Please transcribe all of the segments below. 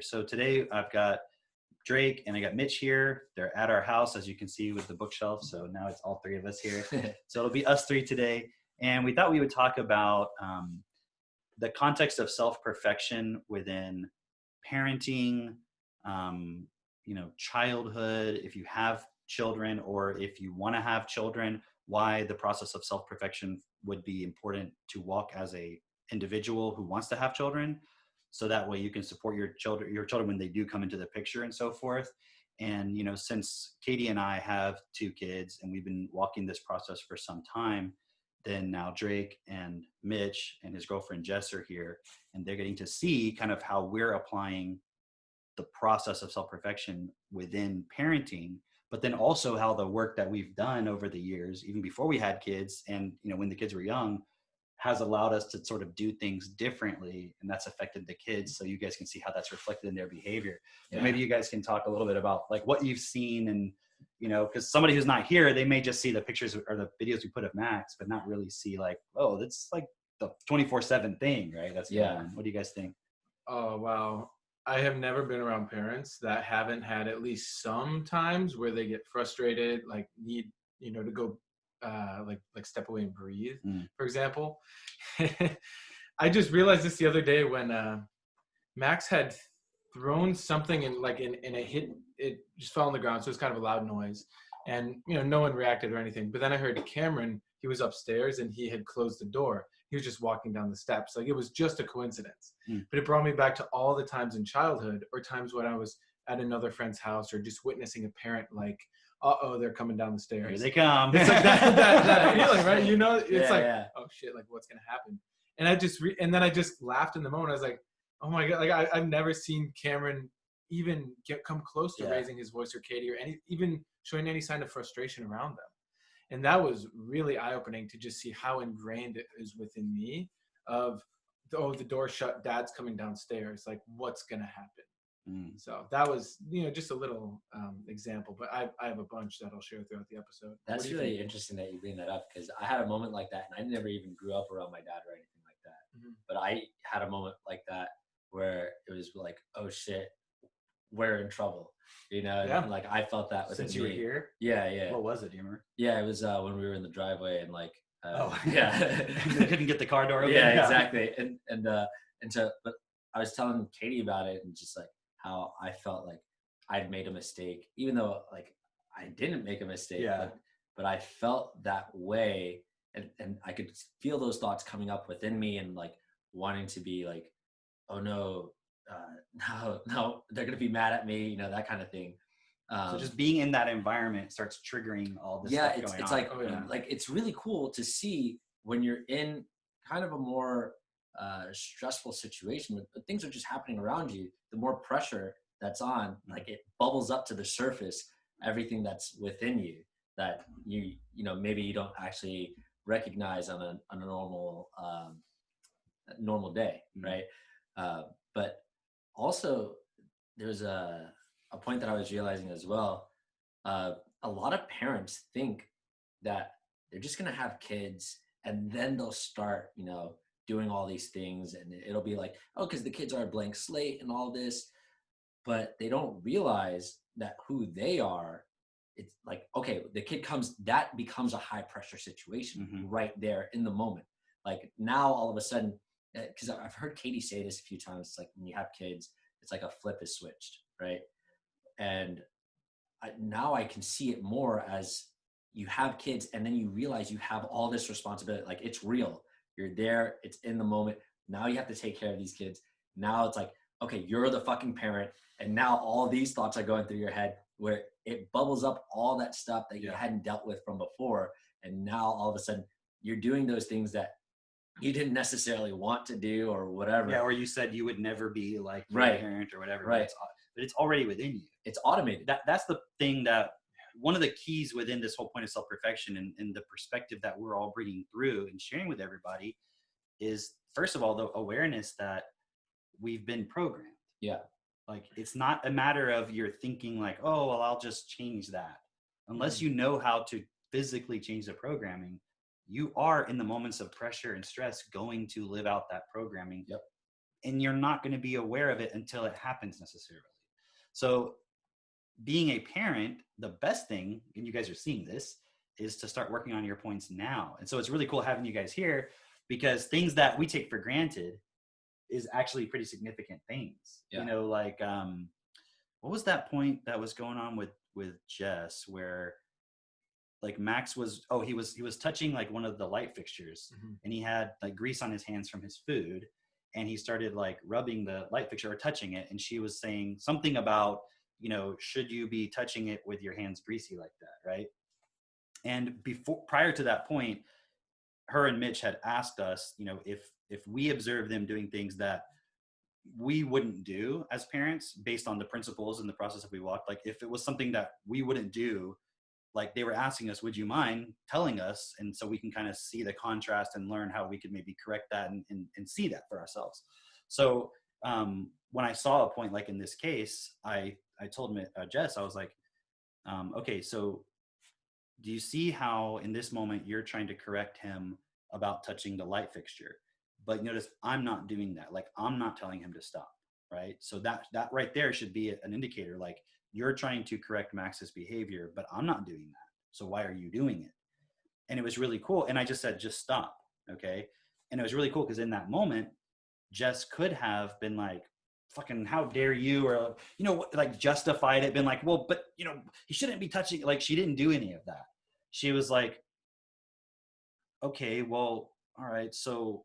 So today I've got Drake and I got Mitch here. They're at our house, as you can see, with the bookshelf. So now it's all three of us here. So it'll be us three today. And we thought we would talk about the context of self-perfection within parenting, childhood, if you have children or if you want to have children, why the process of self-perfection would be important to walk as a individual who wants to have children, so that way you can support your children when they do come into the picture and so forth. And since Katie and I have two kids and we've been walking this process for some time, then now Drake and Mitch and his girlfriend Jess are here, and they're getting to see kind of how we're applying the process of self-perfection within parenting, but then also how the work that we've done over the years, even before we had kids and when the kids were young, has allowed us to sort of do things differently, and that's affected the kids. So you guys can see how that's reflected in their behavior. Yeah. So maybe you guys can talk a little bit about like what you've seen, and because somebody who's not here, they may just see the pictures or the videos we put of Max, but not really see like, oh, that's like the 24/7 thing, right? That's going on. What do you guys think? Oh, wow. I have never been around parents that haven't had at least some times where they get frustrated, like need, to go like step away and breathe, for example. I just realized this the other day when Max had thrown something and it just fell on the ground. So it's kind of a loud noise, and no one reacted or anything. But then I heard Cameron, he was upstairs and he had closed the door. He was just walking down the steps. Like, it was just a coincidence. But it brought me back to all the times in childhood, or times when I was at another friend's house, or just witnessing a parent like, uh-oh, they're coming down the stairs. Here they come. It's like that feeling, right? It's oh shit, like what's gonna happen? And and then I just laughed in the moment. I was like, oh my God, like I've never seen Cameron even come close to raising his voice, or Katie, or even showing any sign of frustration around them. And that was really eye-opening to just see how ingrained it is within me of, the door shut, dad's coming downstairs, like what's gonna happen. So that was just a little example, but I have a bunch that I'll share throughout the episode. That's really interesting that you bring that up, because I had a moment like that, and I never even grew up around my dad or anything like that. But I had a moment like that where it was like, oh shit, we're in trouble, And like I felt that since you were here. Yeah. What was it? Do you remember? Yeah, it was when we were in the driveway and like they couldn't get the car door open. Yeah, exactly. And so, but I was telling Katie about it, and just like how I felt like I'd made a mistake, even though like I didn't make a mistake. But I felt that way, and I could feel those thoughts coming up within me, and like wanting to be like, oh no, no, they're gonna be mad at me, that kind of thing. So just being in that environment starts triggering all this stuff going on. Like it's really cool to see when you're in kind of a more stressful situation, but things are just happening around you. The more pressure that's on, like it bubbles up to the surface, everything that's within you that maybe you don't actually recognize on a normal day, right? But also there's a point that I was realizing as well. A lot of parents think that they're just going to have kids and then they'll start, doing all these things, and it'll be like, oh, because the kids are a blank slate and all this. But they don't realize that who they are, it's like, okay, the kid that becomes a high pressure situation right there in the moment. Like now all of a sudden, because I've heard Katie say this a few times, it's like when you have kids, it's like a flip is switched, right? And now I can see it more as you have kids, and then you realize you have all this responsibility. Like it's real. You're there. It's in the moment. Now you have to take care of these kids. Now it's like, okay, you're the fucking parent. And now all these thoughts are going through your head, where it bubbles up all that stuff that you hadn't dealt with from before. And now all of a sudden you're doing those things that you didn't necessarily want to do or whatever. Yeah, or you said you would never be like your parent or whatever. Right. But it's already within you. It's automated. That's the thing, that one of the keys within this whole point of self-perfection and the perspective that we're all bringing through and sharing with everybody is, first of all, the awareness that we've been programmed. Yeah. Like it's not a matter of you're thinking like, oh, well, I'll just change that. Unless you know how to physically change the programming, you are in the moments of pressure and stress going to live out that programming and you're not going to be aware of it until it happens necessarily. So being a parent, the best thing, and you guys are seeing this, is to start working on your points now. And so it's really cool having you guys here, because things that we take for granted is actually pretty significant things. You know, like what was that point that was going on with Jess, where like Max was, he was touching like one of the light fixtures, and he had like grease on his hands from his food, and he started like rubbing the light fixture or touching it, and she was saying something about, you know, should you be touching it with your hands greasy like that, right? And prior to that point, her and Mitch had asked us, you know, if we observe them doing things that we wouldn't do as parents based on the principles and the process that we walked, like if it was something that we wouldn't do, like they were asking us, would you mind telling us? And so we can kind of see the contrast and learn how we could maybe correct that and see that for ourselves. So when I saw a point like in this case, I told Jess, I was like, okay, so do you see how in this moment you're trying to correct him about touching the light fixture? But notice I'm not doing that. Like I'm not telling him to stop, right? So that right there should be an indicator. Like you're trying to correct Max's behavior, but I'm not doing that. So why are you doing it? And it was really cool. And I just said, just stop, okay? And it was really cool because in that moment, Jess could have been like, fucking how dare you, or, you know, like justified it, been like, well, but, you know, he shouldn't be touching. Like she didn't do any of that. She was like, okay, well, all right, so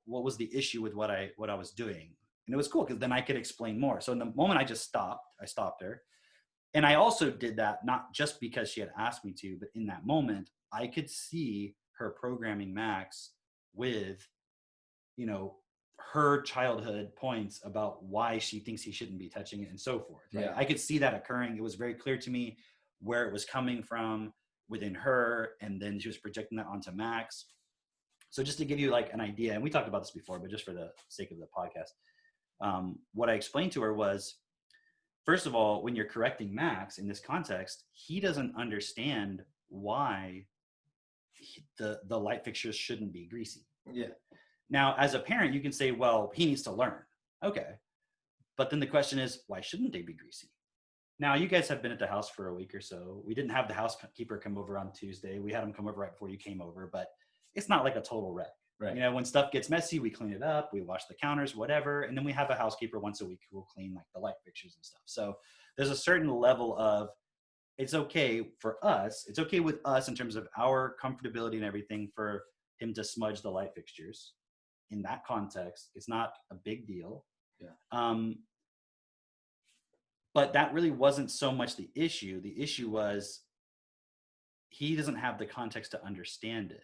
what was the issue with what I was doing? And it was cool because then I could explain more. So in the moment I stopped her. And I also did that not just because she had asked me to, but in that moment I could see her programming Max with, you know, her childhood points about why she thinks he shouldn't be touching it and so forth. Right? I could see that occurring. It was very clear to me where it was coming from within her, and then she was projecting that onto Max. So just to give you like an idea, and we talked about this before, but just for the sake of the podcast, what I explained to her was, first of all, when you're correcting Max in this context, he doesn't understand why the light fixtures shouldn't be greasy. Yeah. Now, as a parent, you can say, well, he needs to learn. Okay. But then the question is, why shouldn't they be greasy? Now, you guys have been at the house for a week or so. We didn't have the housekeeper come over on Tuesday. We had him come over right before you came over, but it's not like a total wreck. Right. You know, when stuff gets messy, we clean it up, we wash the counters, whatever. And then we have a housekeeper once a week who will clean like the light fixtures and stuff. So there's a certain level of, it's okay for us. It's okay with us in terms of our comfortability and everything for him to smudge the light fixtures. In that context, it's not a big deal. Yeah. But that really wasn't so much the issue. The issue was he doesn't have the context to understand it.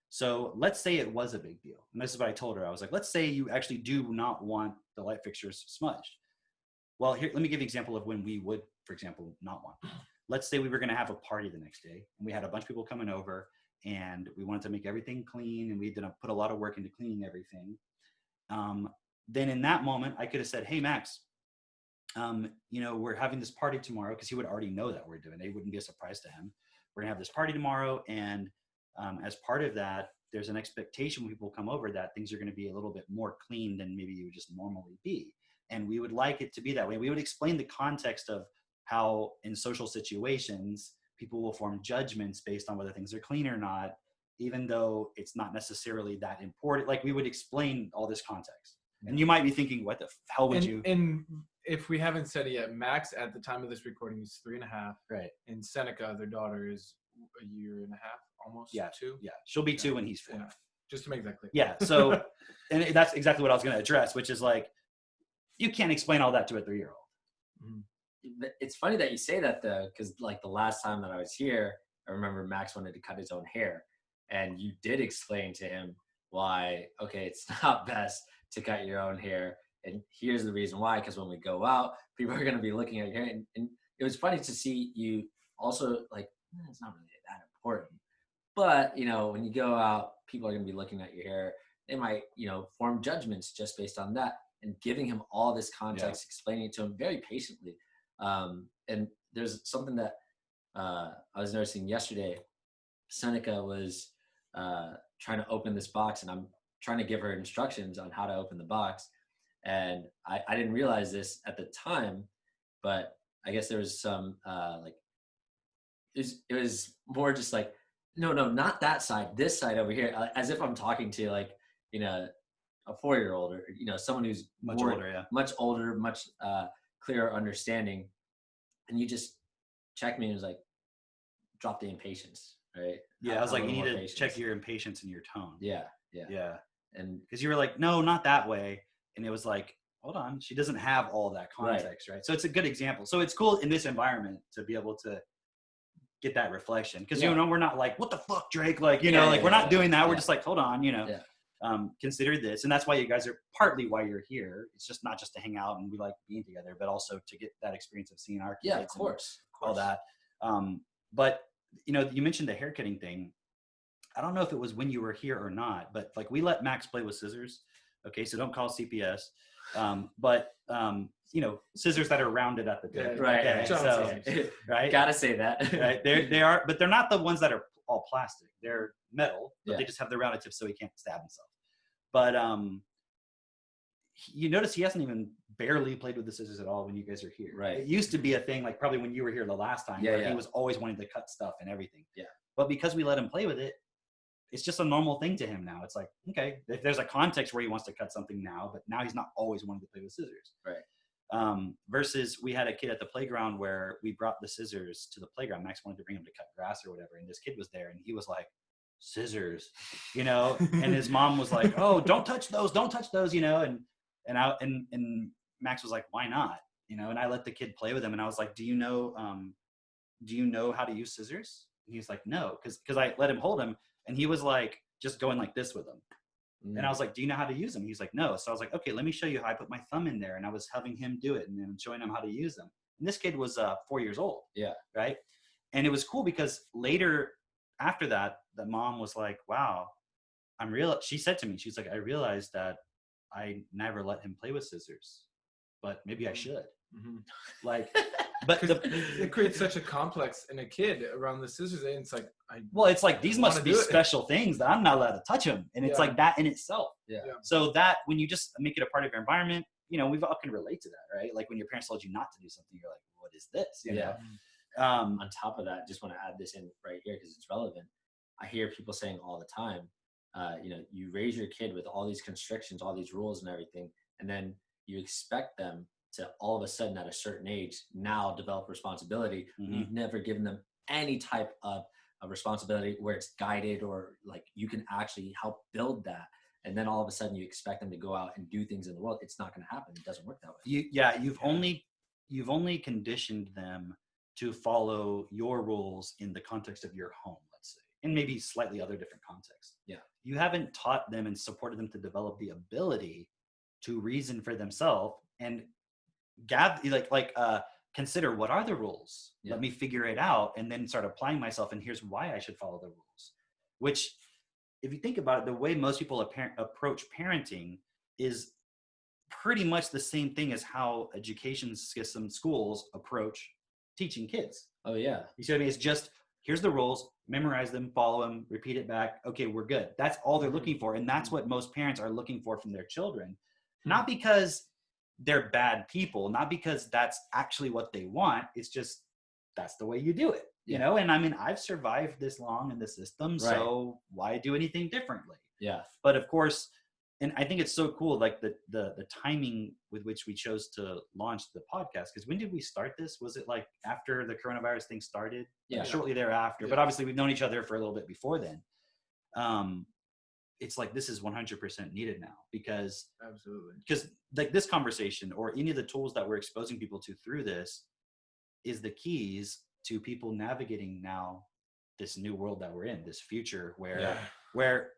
So let's say it was a big deal. And this is what I told her. I was like, let's say you actually do not want the light fixtures smudged. Well, here, let me give you an example of when we would, for example, not want. Let's say we were going to have a party the next day, and we had a bunch of people coming over, and we wanted to make everything clean, and we did put a lot of work into cleaning everything. Then in that moment, I could have said, hey, Max, you know, we're having this party tomorrow, because he would already know that we're doing it. It wouldn't be a surprise to him. We're going to have this party tomorrow, and as part of that, there's an expectation when people come over that things are going to be a little bit more clean than maybe you would just normally be. And we would like it to be that way. We would explain the context of how in social situations, people will form judgments based on whether things are clean or not, even though it's not necessarily that important. Like we would explain all this context. And you might be thinking, what the hell would you? And if we haven't said it yet, Max at the time of this recording is 3.5. Right. And Seneca, their daughter, is a year and a half, almost 2. Yeah. She'll be 2 when he's 4. Yeah. Just to make that clear. Yeah. So, and that's exactly what I was going to address, which is like, you can't explain all that to a 3-year-old. Mm-hmm. It's funny that you say that though, because like the last time that I was here, I remember Max wanted to cut his own hair, and you did explain to him why, okay, it's not best to cut your own hair. And here's the reason why, because when we go out, people are going to be looking at your hair. And it was funny to see you also like, it's not really that important. But, you know, when you go out, people are going to be looking at your hair. They might, you know, form judgments just based on that. And giving him all this context, explaining it to him very patiently. And there's something that I was noticing yesterday. Seneca was trying to open this box, and I'm trying to give her instructions on how to open the box. And I didn't realize this at the time, but I guess there was some like it was more just like, no, not that side, this side over here, as if I'm talking to like, you know, a 4-year-old or, you know, someone who's much older, much older, much clearer understanding. And you just checked me and was like, drop the impatience, right? Yeah, I was like, you need to check your impatience and your tone. Yeah. And because you were like, no, not that way. And it was like, hold on, she doesn't have all that context, right? So it's a good example. So it's cool in this environment to be able to get that reflection. Because, you know, we're not like, what the fuck, Drake? Like, you know, like we're not doing that. We're just like, hold on, you know, consider this. And that's why you guys are partly why you're here. It's just not just to hang out and we like being together, but also to get that experience of seeing our kids. Yeah, of course. All that. But, you know, you mentioned the haircutting thing. I don't know if it was when you were here or not, but like we let Max play with scissors. Okay, so don't call CPS. But you know, scissors that are rounded at the tip. Right. Okay, so, right. Gotta say that. Right. They are, but they're not the ones that are all plastic. They're metal, but they just have the rounded tip so he can't stab himself. But you notice he hasn't even barely played with the scissors at all when you guys are here. Right. It used to be a thing, like probably when you were here the last time, where he was always wanting to cut stuff and everything. Yeah. But because we let him play with it, it's just a normal thing to him now. It's like, okay, if there's a context where he wants to cut something now, but now he's not always wanting to play with scissors. Right. Versus we had a kid at the playground where we brought the scissors to the playground. Max wanted to bring him to cut grass or whatever. And this kid was there and he was like, scissors, you know, and his mom was like, oh, don't touch those, you know? And Max was like, why not? You know, and I let the kid play with him and I was like, do you know how to use scissors? And he was like, no, because I let him hold him. And he was like, just going like this with them. And I was like, do you know how to use them? He's like, no. So I was like, okay, let me show you how I put my thumb in there. And I was having him do it and then showing him how to use them. And this kid was 4 years old. Yeah. Right. And it was cool because later after that, the mom was like, wow, she said to me, she's like, I realized that I never let him play with scissors, but maybe I should. Mm-hmm. Like, but it creates such a complex in a kid around the scissors. And it's like, it's like, these must be special things that I'm not allowed to touch them. And it's like that in itself. Yeah. So that when you just make it a part of your environment, you know, we all can relate to that, right? Like when your parents told you not to do something, you're like, what is this? You know? On top of that, just want to add this in right here because it's relevant. I hear people saying all the time, you know, you raise your kid with all these constrictions, all these rules and everything, and then you expect them to all of a sudden at a certain age now develop responsibility. Mm-hmm. You've never given them any type of responsibility where it's guided or like you can actually help build that. And then all of a sudden you expect them to go out and do things in the world. It's not going to happen. It doesn't work that way. You've only conditioned them to follow your rules in the context of your home, let's say, and maybe slightly other different contexts. Yeah. You haven't taught them and supported them to develop the ability to reason for themselves and consider what are the rules. Yeah. Let me figure it out and then start applying myself. And here's why I should follow the rules. Which, if you think about it, the way most people approach parenting is pretty much the same thing as how education system schools approach teaching kids. Oh yeah. You see what I mean? It's just, here's the rules, memorize them, follow them, repeat it back. Okay, we're good. That's all they're looking for. And that's what most parents are looking for from their children. Not because they're bad people, not because that's actually what they want. It's just, that's the way you do it, you know? And I mean, I've survived this long in the system, so why do anything differently? Yeah. But of course, and I think it's so cool, like the timing with which we chose to launch the podcast. Because when did we start this? Was it like after the coronavirus thing started? Yeah. Shortly thereafter. Yeah. But obviously we've known each other for a little bit before then. It's like, this is 100% needed now because like this conversation or any of the tools that we're exposing people to through this is the keys to people navigating now this new world that we're in, this future where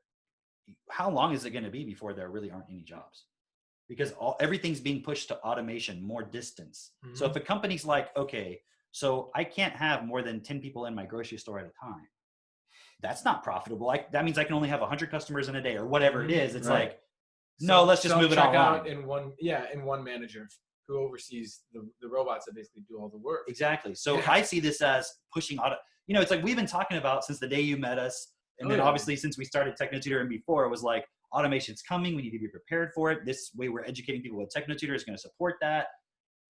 how long is it going to be before there really aren't any jobs? Because everything's being pushed to automation, more distance. Mm-hmm. So if a company's like, okay, so I can't have more than 10 people in my grocery store at a time. That's not profitable. That means I can only have 100 customers in a day or whatever it is. It's like, no, let's just move it all out in one manager who oversees the robots that basically do all the work. Exactly. So I see this as pushing auto. You know, it's like we've been talking about since the day you met us. And then obviously since we started Technotutor and before, it was like automation's coming. We need to be prepared for it. This way we're educating people with TechnoTutor is going to support that.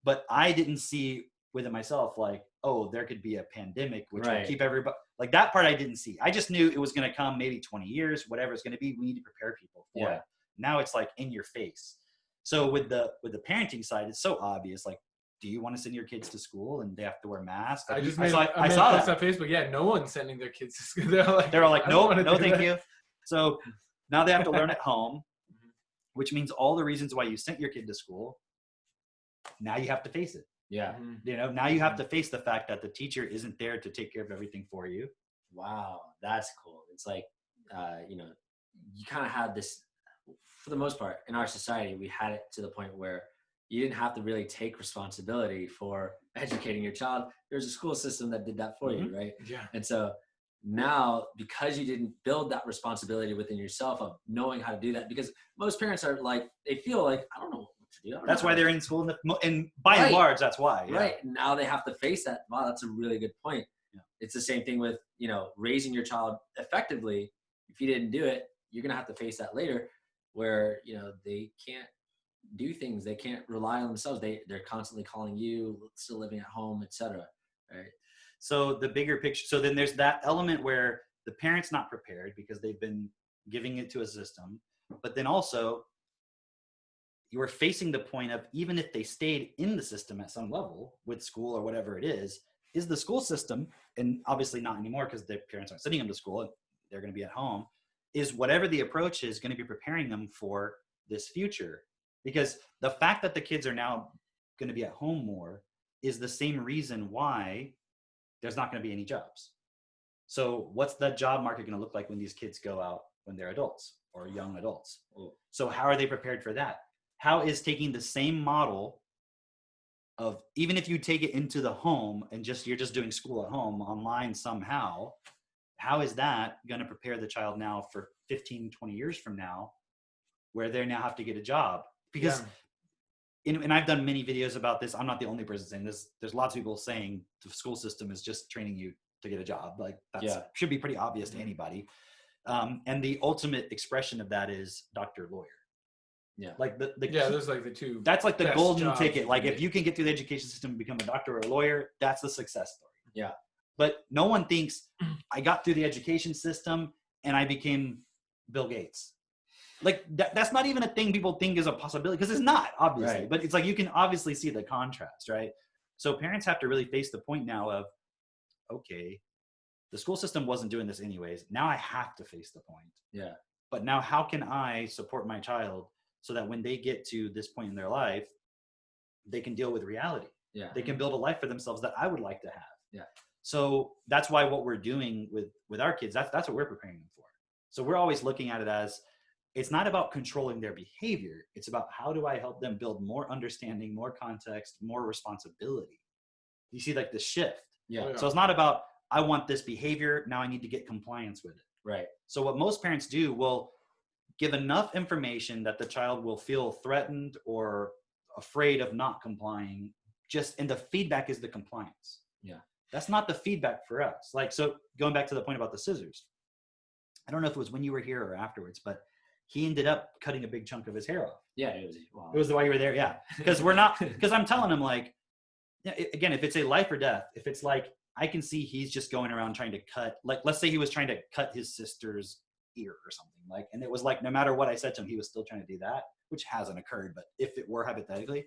But I didn't see within myself, like, oh, there could be a pandemic, which will keep everybody, like that part I didn't see. I just knew it was going to come maybe 20 years, whatever it's going to be. We need to prepare people for it. Now it's like in your face. So with the parenting side, it's so obvious. Like, do you want to send your kids to school and they have to wear masks? Like, I saw that on Facebook. Yeah, no one's sending their kids to school. They're all like, no, thank you. So now they have to learn at home, which means all the reasons why you sent your kid to school, now you have to face it. Yeah. You know, now you have to face the fact that the teacher isn't there to take care of everything for you. Wow, that's cool. It's like, you know, you kind of had this, for the most part, in our society, we had it to the point where you didn't have to really take responsibility for educating your child. There's a school system that did that for you, right? Yeah. And so now, because you didn't build that responsibility within yourself of knowing how to do that, because most parents are like, they feel like, I don't know what to do. That's why they're in school, and by and large, that's why. Yeah. Right. And now they have to face that. Wow, that's a really good point. Yeah. It's the same thing with, you know, raising your child effectively. If you didn't do it, you're going to have to face that later, where, you know, they can't do things. They can't rely on themselves. They're constantly calling you, still living at home, etc. Right. So the bigger picture. So then there's that element where the parent's not prepared because they've been giving it to a system, but then also you are facing the point of, even if they stayed in the system at some level with school or whatever it is the school system, and obviously not anymore because their parents aren't sending them to school, they're going to be at home, is whatever the approach is going to be preparing them for this future. Because the fact that the kids are now going to be at home more is the same reason why there's not going to be any jobs. So what's the job market going to look like when these kids go out when they're adults or young adults? So how are they prepared for that? How is taking the same model of, even if you take it into the home and you're just doing school at home online somehow, how is that going to prepare the child now for 15, 20 years from now, where they now have to get a job? Because, and I've done many videos about this. I'm not the only person saying this. There's lots of people saying the school system is just training you to get a job. Like that should be pretty obvious to anybody. And the ultimate expression of that is doctor, lawyer. Yeah. Like there's like the two. That's like the golden ticket. Like if you can get through the education system and become a doctor or a lawyer, that's the success story. Yeah. But no one thinks I got through the education system and I became Bill Gates. Like that's not even a thing people think is a possibility, because it's not, obviously. Right. But it's like you can obviously see the contrast, right? So parents have to really face the point now of, okay, the school system wasn't doing this anyways. Now I have to face the point. Yeah. But now how can I support my child so that when they get to this point in their life, they can deal with reality? Yeah. They can build a life for themselves that I would like to have. Yeah. So that's why what we're doing with our kids, that's what we're preparing them for. So we're always looking at it as, it's not about controlling their behavior. It's about how do I help them build more understanding, more context, more responsibility. You see like the shift. Yeah. So it's not about, I want this behavior, now I need to get compliance with it. Right. So what most parents do will give enough information that the child will feel threatened or afraid of not complying, and the feedback is the compliance. Yeah. That's not the feedback for us. Like, so going back to the point about the scissors, I don't know if it was when you were here or afterwards, but he ended up cutting a big chunk of his hair off. Yeah, it was. Wow. It was the while you were there. Yeah. Because I'm telling him, like, again, if it's a life or death, if it's like, I can see he's just going around trying to cut, like, let's say he was trying to cut his sister's ear or something, like, and it was like, no matter what I said to him, he was still trying to do that, which hasn't occurred. But if it were hypothetically,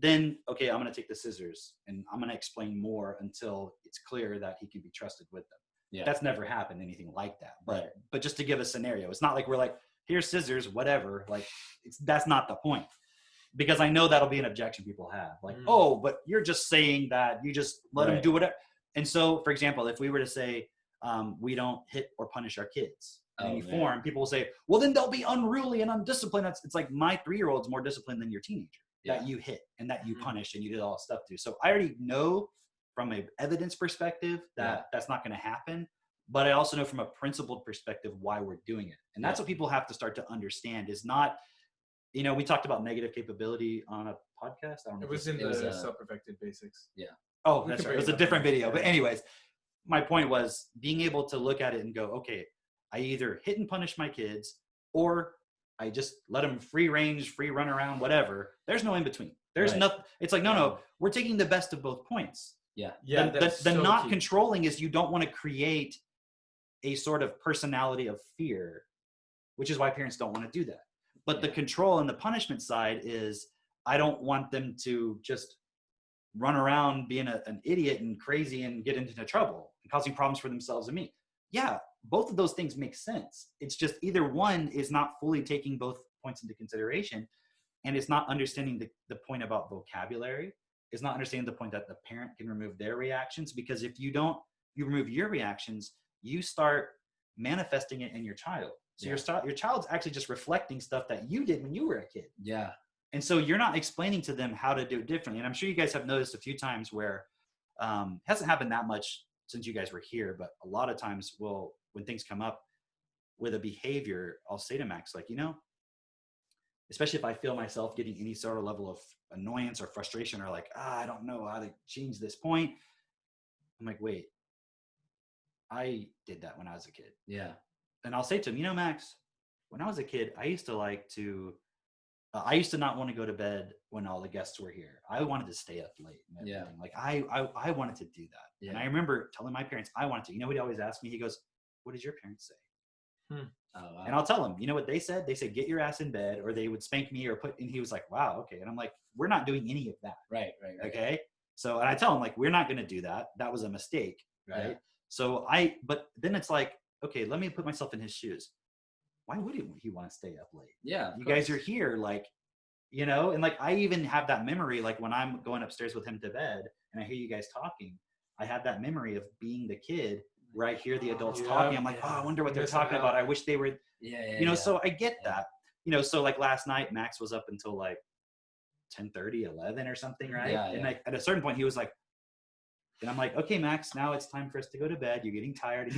then, okay, I'm going to take the scissors and I'm going to explain more until it's clear that he can be trusted with them. Yeah. That's never happened, anything like that. But just to give a scenario, it's not like we're like, here's scissors, whatever. Like, that's not the point. Because I know that'll be an objection people have. Like, oh, but you're just saying that you just let them do whatever. And so, for example, if we were to say, we don't hit or punish our kids in any form, people will say, well, then they'll be unruly and undisciplined. It's like, my 3-year-old's more disciplined than your teenager that you hit and that you punished and you did all stuff to. So I already know from an evidence perspective that that's not going to happen. But I also know from a principled perspective why we're doing it. And that's what people have to start to understand, is not, we talked about negative capability on a podcast. I don't know. It was in the Self-Perfected Basics. Yeah. Oh, that's right. It was a different video. But anyways, my point was being able to look at it and go, okay, I either hit and punish my kids, or I just let them free range, free run around, whatever. There's no in between. There's Right. nothing. It's like, no, we're taking the best of both points. Yeah. Yeah, The that's so not key. controlling is you don't want to create a sort of personality of fear, which is why parents don't want to do that. But the control and the punishment side is, I don't want them to just run around being an idiot and crazy and get into trouble and causing problems for themselves and me. Yeah, both of those things make sense. It's just either one is not fully taking both points into consideration, and it's not understanding the point about vocabulary. It's not understanding the point that the parent can remove their reactions, because if you don't, you remove your reactions, you start manifesting it in your child. So your child's actually just reflecting stuff that you did when you were a kid. Yeah. And so you're not explaining to them how to do it differently. And I'm sure you guys have noticed a few times where it hasn't happened that much since you guys were here, but a lot of times when things come up with a behavior, I'll say to Max, like, especially if I feel myself getting any sort of level of annoyance or frustration, or like, I don't know how to change this point. I'm like, wait, I did that when I was a kid. Yeah. And I'll say to him, Max, when I was a kid, I used to I used to not want to go to bed when all the guests were here. I wanted to stay up late. And Yeah. Like I wanted to do that. Yeah. And I remember telling my parents I wanted to. You know what he always asked me? He goes, "What did your parents say?" Oh, wow. And I'll tell him, you know what they said? They said, "Get your ass in bed," or they would spank me or and he was like, "Wow, okay." And I'm like, "We're not doing any of that." Right. Okay. So, and I tell him, like, we're not going to do that. That was a mistake. Right. Yeah. So but then it's like, okay, let me put myself in his shoes. Why wouldn't he want to stay up late? Yeah. You guys are here, like, and like, I even have that memory, like when I'm going upstairs with him to bed and I hear you guys talking, I have that memory of being the kid where I hear the adults talking. I'm like, oh, I wonder what they're talking about. I wish they were, so I get that, so like last night, Max was up until like 10:30, 11 or something. Right. Yeah, and like at a certain point he was like, and I'm like, okay, Max, now it's time for us to go to bed. You're getting tired. And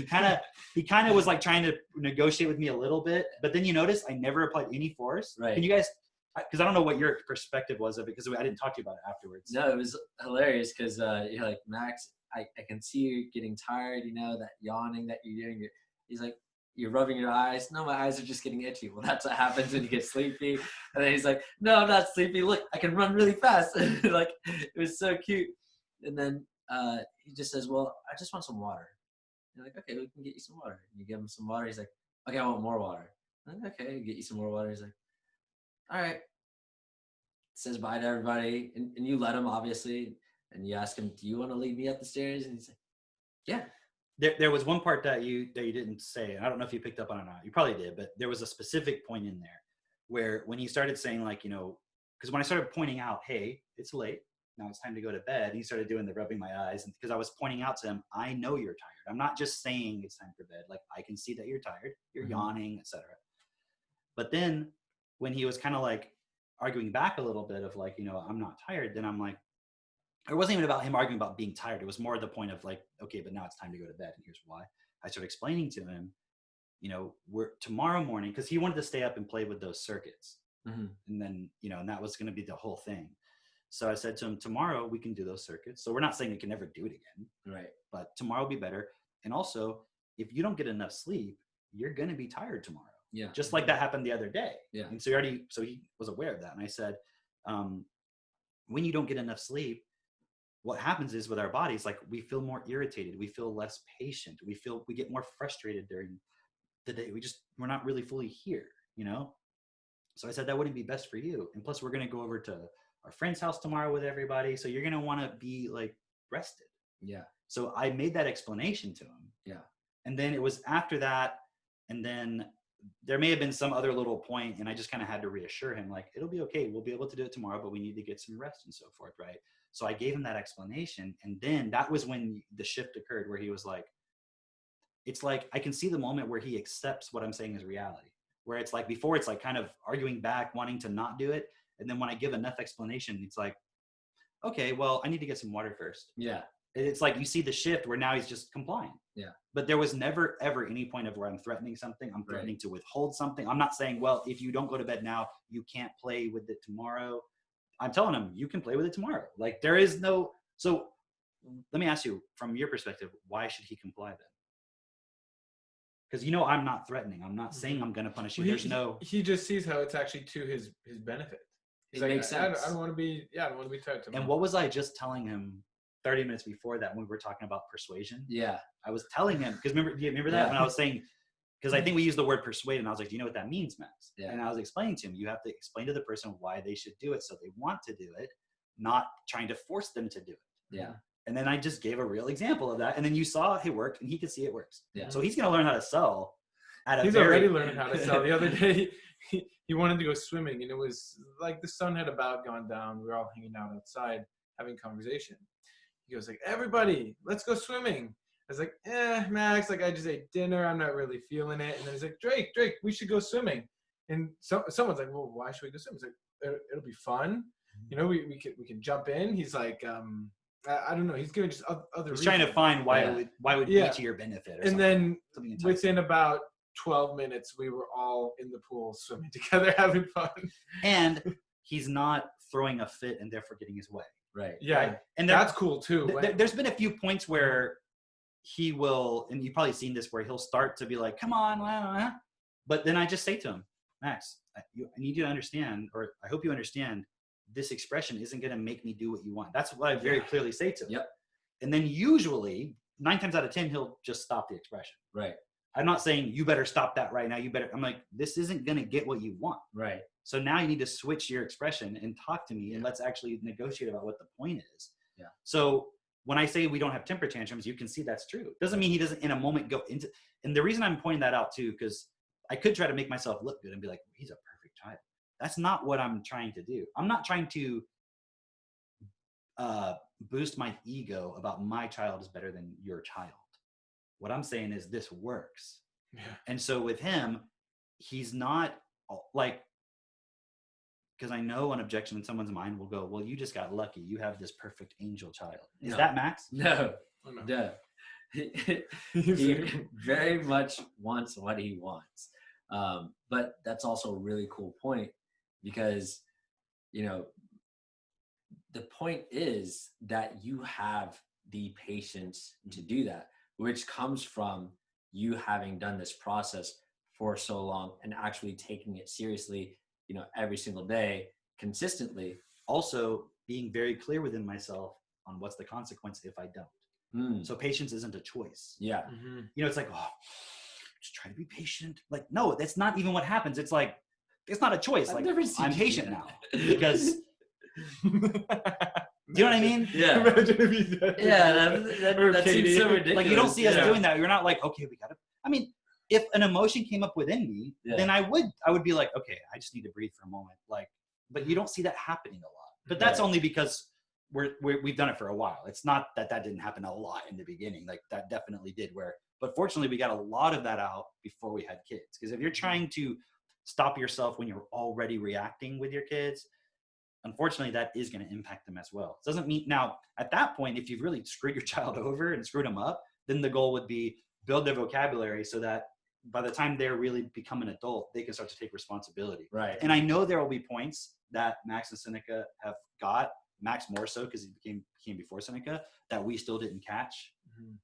he kind of was like trying to negotiate with me a little bit, but then you notice I never applied any force. Right. Can you guys, because I don't know what your perspective was of it, because I didn't talk to you about it afterwards. No, it was hilarious because you're like, Max, I can see you getting tired, that yawning that you're doing. He's like, you're rubbing your eyes. No, my eyes are just getting itchy. Well, that's what happens when you get sleepy. And then he's like, no, I'm not sleepy. Look, I can run really fast. Like, it was so cute. And then he just says, well, I just want some water. You're like, okay, we can get you some water. And you give him some water. He's like, okay, I want more water. I'm like, okay, get you some more water. He's like, all right. Says bye to everybody. And you let him, obviously. And you ask him, do you want to lead me up the stairs? And he's like, yeah. There was one part that you didn't say, and I don't know if you picked up on it or not. You probably did, but there was a specific point in there where when he started saying, like, because when I started pointing out, hey, it's late, now it's time to go to bed, he started doing the rubbing my eyes, and because I was pointing out to him, I know you're tired. I'm not just saying it's time for bed. Like, I can see that you're tired, you're yawning, etc. But then when he was kind of like arguing back a little bit of like, I'm not tired, then I'm like, it wasn't even about him arguing about being tired. It was more the point of like, okay, but now it's time to go to bed, and here's why. I started explaining to him, we're tomorrow morning, because he wanted to stay up and play with those circuits. And then, and that was going to be the whole thing. So I said to him, tomorrow we can do those circuits. So we're not saying we can never do it again. Right. But tomorrow will be better. And also, if you don't get enough sleep, you're going to be tired tomorrow. Yeah. Just like that happened the other day. Yeah. And so he was aware of that. And I said, when you don't get enough sleep, what happens is with our bodies, like, we feel more irritated. We feel less patient. We get more frustrated during the day. We're not really fully here, So I said, that wouldn't be best for you. And plus, we're going to go over to our friend's house tomorrow with everybody. So you're going to want to be like rested. Yeah. So I made that explanation to him. Yeah. And then it was after that. And then there may have been some other little point, and I just kind of had to reassure him, like, it'll be okay. We'll be able to do it tomorrow, but we need to get some rest and so forth. Right. So I gave him that explanation. And then that was when the shift occurred, where he was like, it's like, I can see the moment where he accepts what I'm saying is reality, where it's like, before it's like kind of arguing back, wanting to not do it. And then when I give enough explanation, it's like, okay, well, I need to get some water first. Yeah. It's like, you see the shift where now he's just complying. Yeah. But there was never, ever any point of where I'm threatening something. I'm threatening to withhold something. I'm not saying, well, if you don't go to bed now, you can't play with it tomorrow. I'm telling him, you can play with it tomorrow. Like, there is no, so let me ask you, from your perspective, why should he comply then? because I'm not threatening. I'm not saying I'm going to punish you. Well, he just sees how it's actually to his benefit. He's like, makes sense. I don't want to be threatened. And what was I just telling him 30 minutes before that when we were talking about persuasion? Yeah. I was telling him, because do you remember that when I was saying, because I think we used the word persuade, and I was like, do you know what that means, Max? Yeah. And I was explaining to him, you have to explain to the person why they should do it so they want to do it, not trying to force them to do it. Yeah. And then I just gave a real example of that. And then you saw it worked, and he could see it works. Yeah. So he's going to learn how to sell. He's already learning how to sell. The other day, he wanted to go swimming, and it was like the sun had about gone down. We were all hanging out outside having conversation. He goes like, everybody, let's go swimming. I was like, Max, like I just ate dinner. I'm not really feeling it. And then he's like, Drake, we should go swimming. And someone's like, well, why should we go swimming? He's like, it'll be fun. We can jump in. He's like, I don't know. He's giving just other reasons. He's trying to find why it would be to your benefit. Or then within about 12 minutes, we were all in the pool swimming together, having fun. And he's not throwing a fit and therefore getting his way. Right. Yeah. Right? And that's cool too. There's been a few points where he will, and you've probably seen this, where he'll start to be like, come on. But then I just say to him, Max, I need you to understand, or I hope you understand, this expression isn't going to make me do what you want. That's what I very clearly say to him. Yep. And then usually 9 times out of 10, he'll just stop the expression. Right. I'm not saying you better stop that right now. I'm like, this isn't going to get what you want. Right. So now you need to switch your expression and talk to me, and let's actually negotiate about what the point is. Yeah. So when I say we don't have temper tantrums, you can see that's true. It doesn't mean he doesn't in a moment go into, and the reason I'm pointing that out too, because I could try to make myself look good and be like, he's a perfect child. That's not what I'm trying to do. I'm not trying to boost my ego about my child is better than your child. What I'm saying is this works. Yeah. And so with him, he's not like, because I know an objection in someone's mind will go, well, you just got lucky. You have this perfect angel child. Is that Max? No. Oh, no. No. He very much wants what he wants. But that's also a really cool point, because, the point is that you have the patience to do that, which comes from you having done this process for so long and actually taking it seriously, every single day, consistently. Also being very clear within myself on what's the consequence if I don't. So patience isn't a choice. Yeah. Mm-hmm. It's like, just try to be patient. Like, no, that's not even what happens. It's like, it's not a choice. Like, I'm patient now because, you know what I mean? Yeah. Imagine if he said That seems so ridiculous. Like, you don't see us doing that. You're not like, okay, we got to, I mean, if an emotion came up within me, then I would be like, okay, I just need to breathe for a moment. Like, but you don't see that happening a lot. But that's only because we've done it for a while. It's not that didn't happen a lot in the beginning. Like, that definitely did. But fortunately, we got a lot of that out before we had kids. Because if you're trying to stop yourself when you're already reacting with your kids, unfortunately, that is going to impact them as well. It doesn't mean, now, at that point, if you've really screwed your child over and screwed them up, then the goal would be build their vocabulary so that by the time they're really become an adult, they can start to take responsibility. Right. And I know there will be points that Max and Seneca have got, Max more so because he became before Seneca, that we still didn't catch,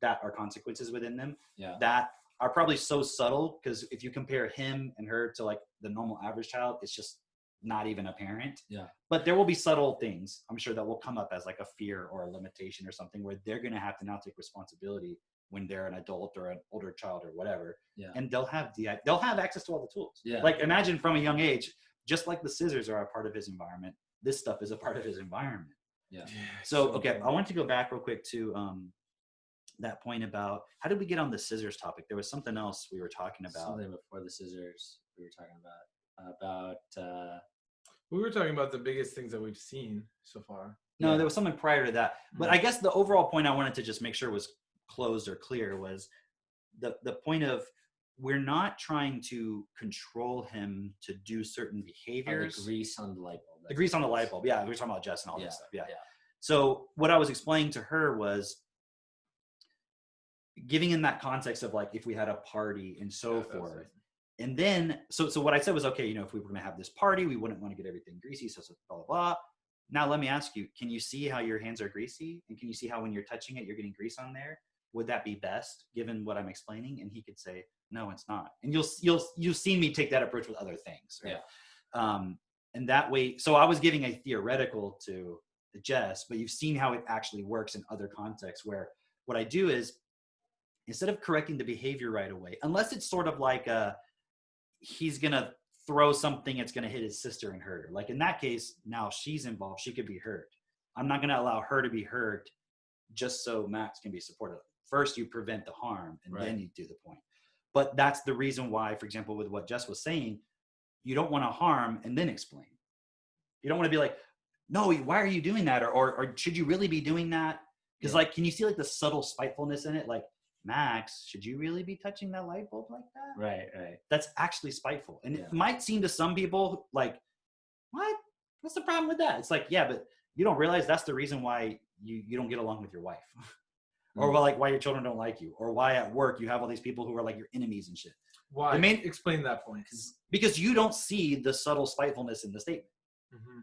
that are consequences within them, that are probably so subtle, because if you compare him and her to like the normal average child, it's just not even apparent. Yeah. But there will be subtle things, I'm sure, that will come up as like a fear or a limitation or something where they're going to have to now take responsibility when they're an adult or an older child or whatever. Yeah. And they'll have access to all the tools. Yeah. Like, imagine from a young age, just like the scissors are a part of his environment, this stuff is a part of his environment. Yeah. So, okay, I want to go back real quick to that point about, how did we get on the scissors topic? There was something else we were talking about. Something before the scissors we were talking about. We were talking about the biggest things that we've seen so far. No, there was something prior to that. But I guess the overall point I wanted to just make sure was closed or clear was the point of, we're not trying to control him to do certain behaviors. The grease on the light bulb. The grease on the light bulb. Yeah, we were talking about Jess and all that stuff. Yeah. Yeah. So what I was explaining to her was giving in that context of like, if we had a party and so forth. And then, so what I said was, okay, if we were going to have this party, we wouldn't want to get everything greasy. So blah, blah, blah. Now let me ask you, can you see how your hands are greasy? And can you see how when you're touching it, you're getting grease on there? would that be best given what I'm explaining? And he could say, no, it's not. And you've seen me take that approach with other things. Right? Yeah. And that way, so I was giving a theoretical to Jess, but you've seen how it actually works in other contexts where what I do is, instead of correcting the behavior right away, unless it's sort of like he's going to throw something, it's going to hit his sister and hurt her. Like in that case, now she's involved, she could be hurt. I'm not going to allow her to be hurt just so Max can be supportive. First, you prevent the harm, and then you do the point. But that's the reason why, for example, with what Jess was saying, you don't want to harm and then explain. You don't want to be like, no, why are you doing that? Or should you really be doing that? Because like, can you see like the subtle spitefulness in it? Like, Max, should you really be touching that light bulb like that? Right. That's actually spiteful. And it might seem to some people like, what? What's the problem with that? It's like, yeah, but you don't realize that's the reason why you don't get along with your wife. Or like why your children don't like you, or why at work you have all these people who are like your enemies and shit. Why? Explain that point. Because you don't see the subtle spitefulness in the statement. Mm-hmm.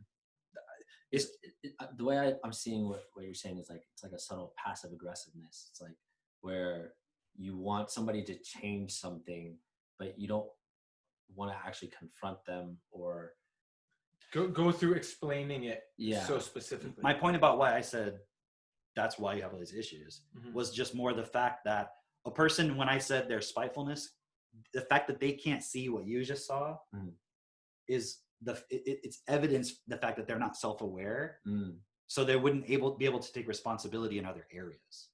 The way I'm seeing what you're saying is like, it's like a subtle passive aggressiveness. It's like where you want somebody to change something, but you don't want to actually confront them or go through explaining it so specifically. My point about why I said that's why you have all these issues was just more the fact that a person, when I said their spitefulness, the fact that they can't see what you just saw is it's evidence the fact that they're not self-aware, so they wouldn't be able to take responsibility in other areas.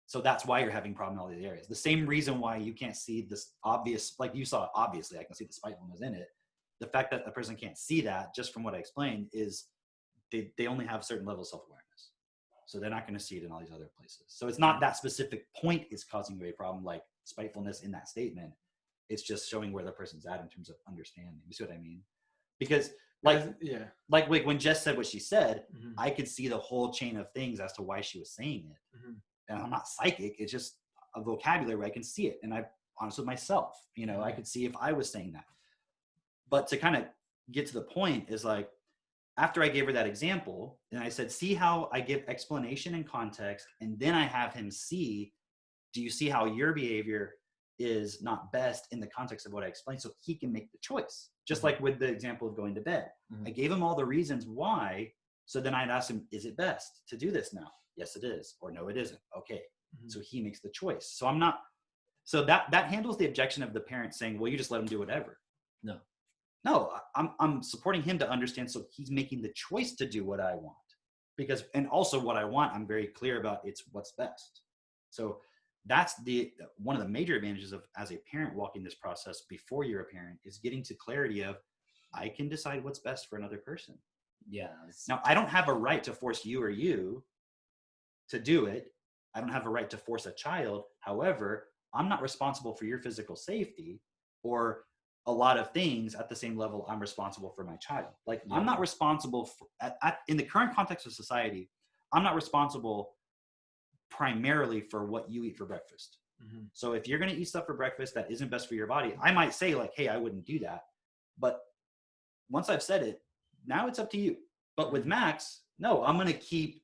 So that's why you're having problem in all these areas. The same reason why you can't see this obvious, like you saw, obviously I can see the spitefulness in it. The fact that a person can't see that, just from what I explained, is they only have certain level of self-awareness. So they're not going to see it in all these other places. So it's not that specific point is causing you a problem, like spitefulness in that statement. It's just showing where the person's at in terms of understanding. You see what I mean? Because like when Jess said what she said, I could see the whole chain of things as to why she was saying it. And I'm not psychic. It's just a vocabulary where I can see it. And I'm honest with myself. You know, I could see if I was saying that. But to kind of get to the point is like, after I gave her that example, and I said, see how I give explanation and context, and then I have him see, do you see how your behavior is not best in the context of what I explained, so he can make the choice. Just like with the example of going to bed. I gave him all the reasons why, so then I'd ask him, is it best to do this now? Yes, it is. Or no, it isn't. Okay. So he makes the choice. So that handles the objection of the parent saying, well, you just let him do whatever. No, I'm supporting him to understand, so he's making the choice to do what I want. Because, and also what I want, I'm very clear about, it's what's best. So that's one of the major advantages of, as a parent, walking this process before you're a parent, is getting to clarity of, I can decide what's best for another person. Now, I don't have a right to force you or you to do it. I don't have a right to force a child. However, I'm not responsible for your physical safety or a lot of things at the same level I'm responsible for my child. Like I'm not responsible for, in the current context of society, I'm not responsible primarily for what you eat for breakfast. So if you're going to eat stuff for breakfast that isn't best for your body, I might say like, hey, I wouldn't do that. But once I've said it, now it's up to you. But with Max, no, I'm going to keep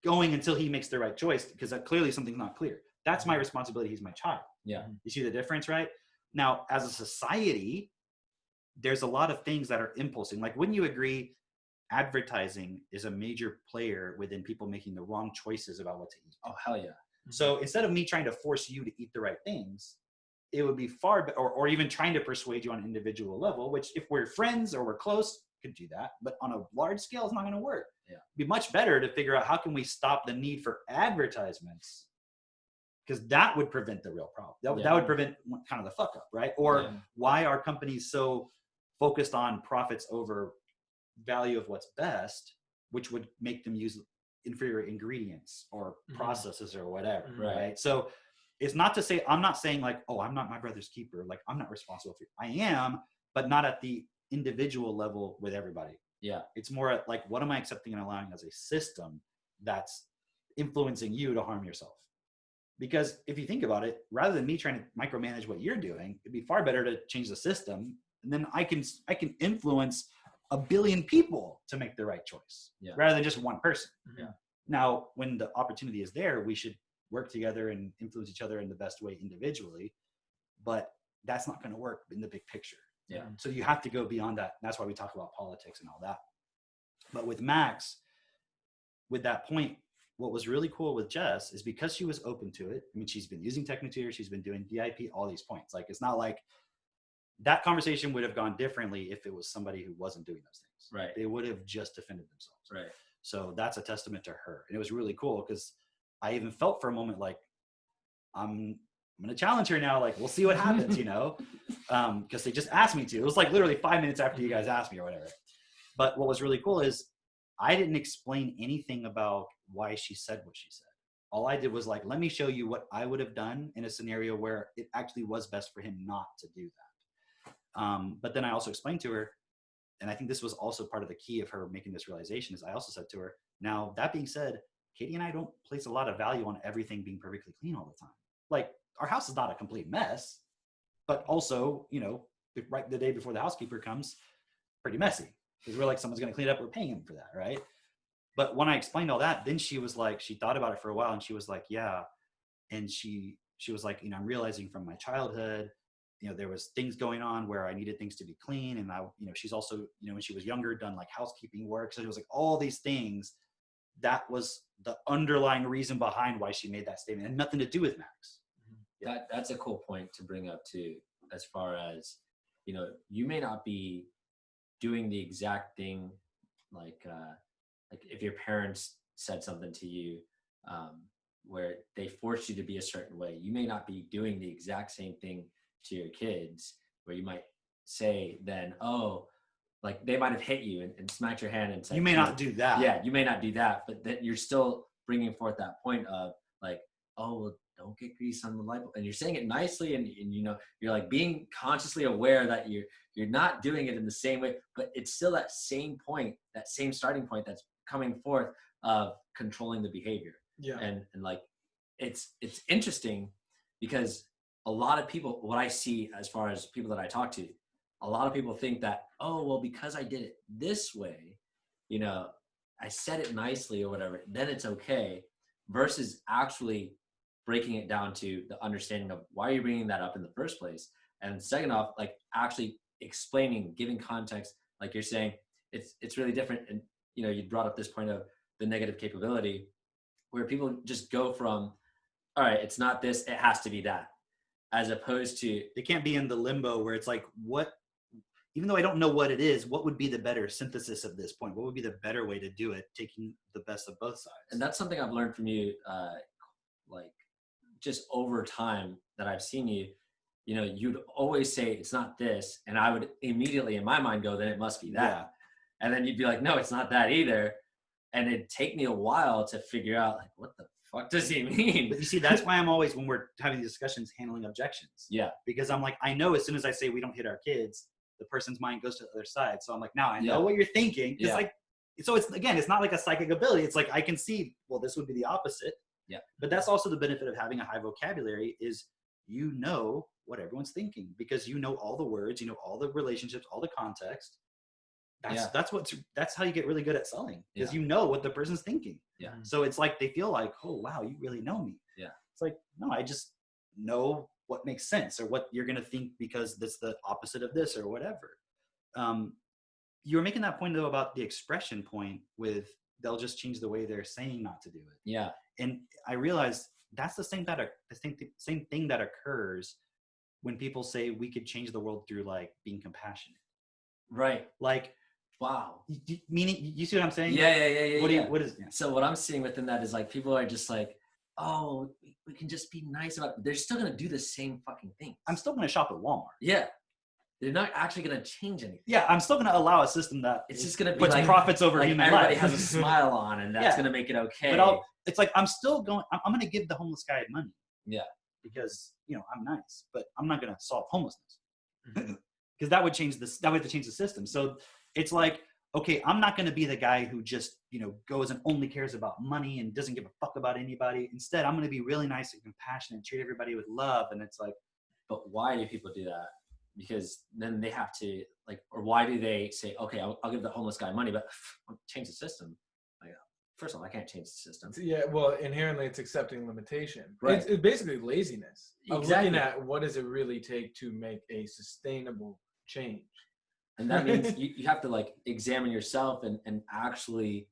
going until he makes the right choice, because clearly something's not clear. That's my responsibility. He's my child. You see the difference, right? Now, as a society, there's a lot of things that are impulsing. Like, wouldn't you agree advertising is a major player within people making the wrong choices about what to eat? Oh, hell yeah. So instead of me trying to force you to eat the right things, it would be far better, or even trying to persuade you on an individual level, which if we're friends or we're close, could do that. But on a large scale, it's not going to work. It'd be much better to figure out how can we stop the need for advertisements, because that would prevent the real problem. That would prevent kind of the fuck up, right? Or why are companies so focused on profits over value of what's best, which would make them use inferior ingredients or processes or whatever, right? So it's not to say, I'm not saying like, oh, I'm not my brother's keeper. Like I'm not responsible for you. I am, but not at the individual level with everybody. It's more at like, what am I accepting and allowing as a system that's influencing you to harm yourself? Because if you think about it, rather than me trying to micromanage what you're doing, it'd be far better to change the system. And then I can influence 1 billion people to make the right choice rather than just one person. Now, when the opportunity is there, we should work together and influence each other in the best way individually, but that's not going to work in the big picture. Yeah. So you have to go beyond that. That's why we talk about politics and all that. But with Max, with that point, what was really cool with Jess is because she was open to it. I mean, she's been using Technotutor, she's been doing DIP, all these points. Like, it's not like that conversation would have gone differently if it was somebody who wasn't doing those things. Right. They would have just defended themselves. Right. So that's a testament to her. And it was really cool because I even felt for a moment like, I'm going to challenge her now. Like, we'll see what happens, you know, because they just asked me to. It was like literally 5 minutes after you guys asked me or whatever. But what was really cool is I didn't explain anything about why she said what she said. All I did was like, let me show you what I would have done in a scenario where it actually was best for him not to do that. But then I also explained to her, and I think this was also part of the key of her making this realization, is I also said to her, now that being said, Katie and I don't place a lot of value on everything being perfectly clean all the time. Like, our house is not a complete mess, but also, you know, right the day before the housekeeper comes, pretty messy. Because we're like, someone's going to clean it up, we're paying him for that, right? But when I explained all that, then she was like, she thought about it for a while, and she was like, yeah. And she was like, you know, I'm realizing from my childhood, you know, there was things going on where I needed things to be clean. And I, you know, she's also, you know, when she was younger, done like housekeeping work. So it was like all these things. That was the underlying reason behind why she made that statement, and nothing to do with Max. Yeah. That's a cool point to bring up too, as far as, you know, you may not be doing the exact thing, like if your parents said something to you where they forced you to be a certain way, you may not be doing the exact same thing to your kids, where you might say then, oh, like they might have hit you and smacked your hand and said, you may not do that. Yeah, you may not do that, but then you're still bringing forth that point of like, oh, well, don't get grease on the light bulb. And you're saying it nicely, and you know, you're like being consciously aware that you're not doing it in the same way, but it's still that same point, that same starting point that's coming forth of controlling the behavior. Yeah. And like, it's interesting because a lot of people, what I see as far as people that I talk to, a lot of people think that, oh, well, because I did it this way, you know, I said it nicely or whatever, then it's okay, versus actually breaking it down to the understanding of why are you bringing that up in the first place. And second off, like actually explaining, giving context, like you're saying, it's really different. And, you know, you brought up this point of the negative capability, where people just go from, all right, it's not this, it has to be that, as opposed to, they can't be in the limbo where it's like, what, even though I don't know what it is, what would be the better synthesis of this point? What would be the better way to do it, taking the best of both sides? And that's something I've learned from you, like just over time that I've seen you, you know, you'd always say it's not this. And I would immediately in my mind go, then it must be that. Yeah. And then you'd be like, no, it's not that either. And it'd take me a while to figure out like, what the fuck does he mean? But you see, that's why I'm always, when we're having these discussions, handling objections. Yeah. Because I'm like, I know as soon as I say we don't hit our kids, the person's mind goes to the other side. So I'm like, now I know what you're thinking. It's like, so it's, again, it's not like a psychic ability. It's like, I can see, well, this would be the opposite. Yeah. But that's also the benefit of having a high vocabulary, is you know what everyone's thinking, because you know all the words, you know all the relationships, all the context. That's how you get really good at selling, because you know what the person's thinking. Yeah. So it's like they feel like, oh wow, you really know me. Yeah. It's like, no, I just know what makes sense, or what you're gonna think because that's the opposite of this or whatever. You were making that point though about the expression point with they'll just change the way they're saying not to do it. Yeah. And I realized that's the same thing that occurs when people say we could change the world through like being compassionate. Right. Like, wow. Meaning, you see what I'm saying? Yeah. What is? So what I'm seeing within that is like people are just like, oh, we can just be nice about it. They're still gonna do the same fucking thing. I'm still gonna shop at Walmart. Yeah. They're not actually gonna change anything. Yeah, I'm still gonna allow a system that it's just gonna be puts like profits over like human everybody life. has a smile on, and that's gonna make it okay. But it's like I'm still going. I'm gonna give the homeless guy money. Yeah. Because I'm nice, but I'm not gonna solve homelessness. Because that would change this. That would have to change the system. So it's like, okay, I'm not gonna be the guy who just goes and only cares about money and doesn't give a fuck about anybody. Instead, I'm gonna be really nice and compassionate and treat everybody with love. And it's like, but why do people do that? Because then they have to or why do they say, okay, I'll give the homeless guy money, but I'll change the system. Like, first of all, I can't change the system. Yeah, well, inherently it's accepting limitation. Right. It's basically laziness. Exactly. Looking at what does it really take to make a sustainable change. And that means you have to like examine yourself and actually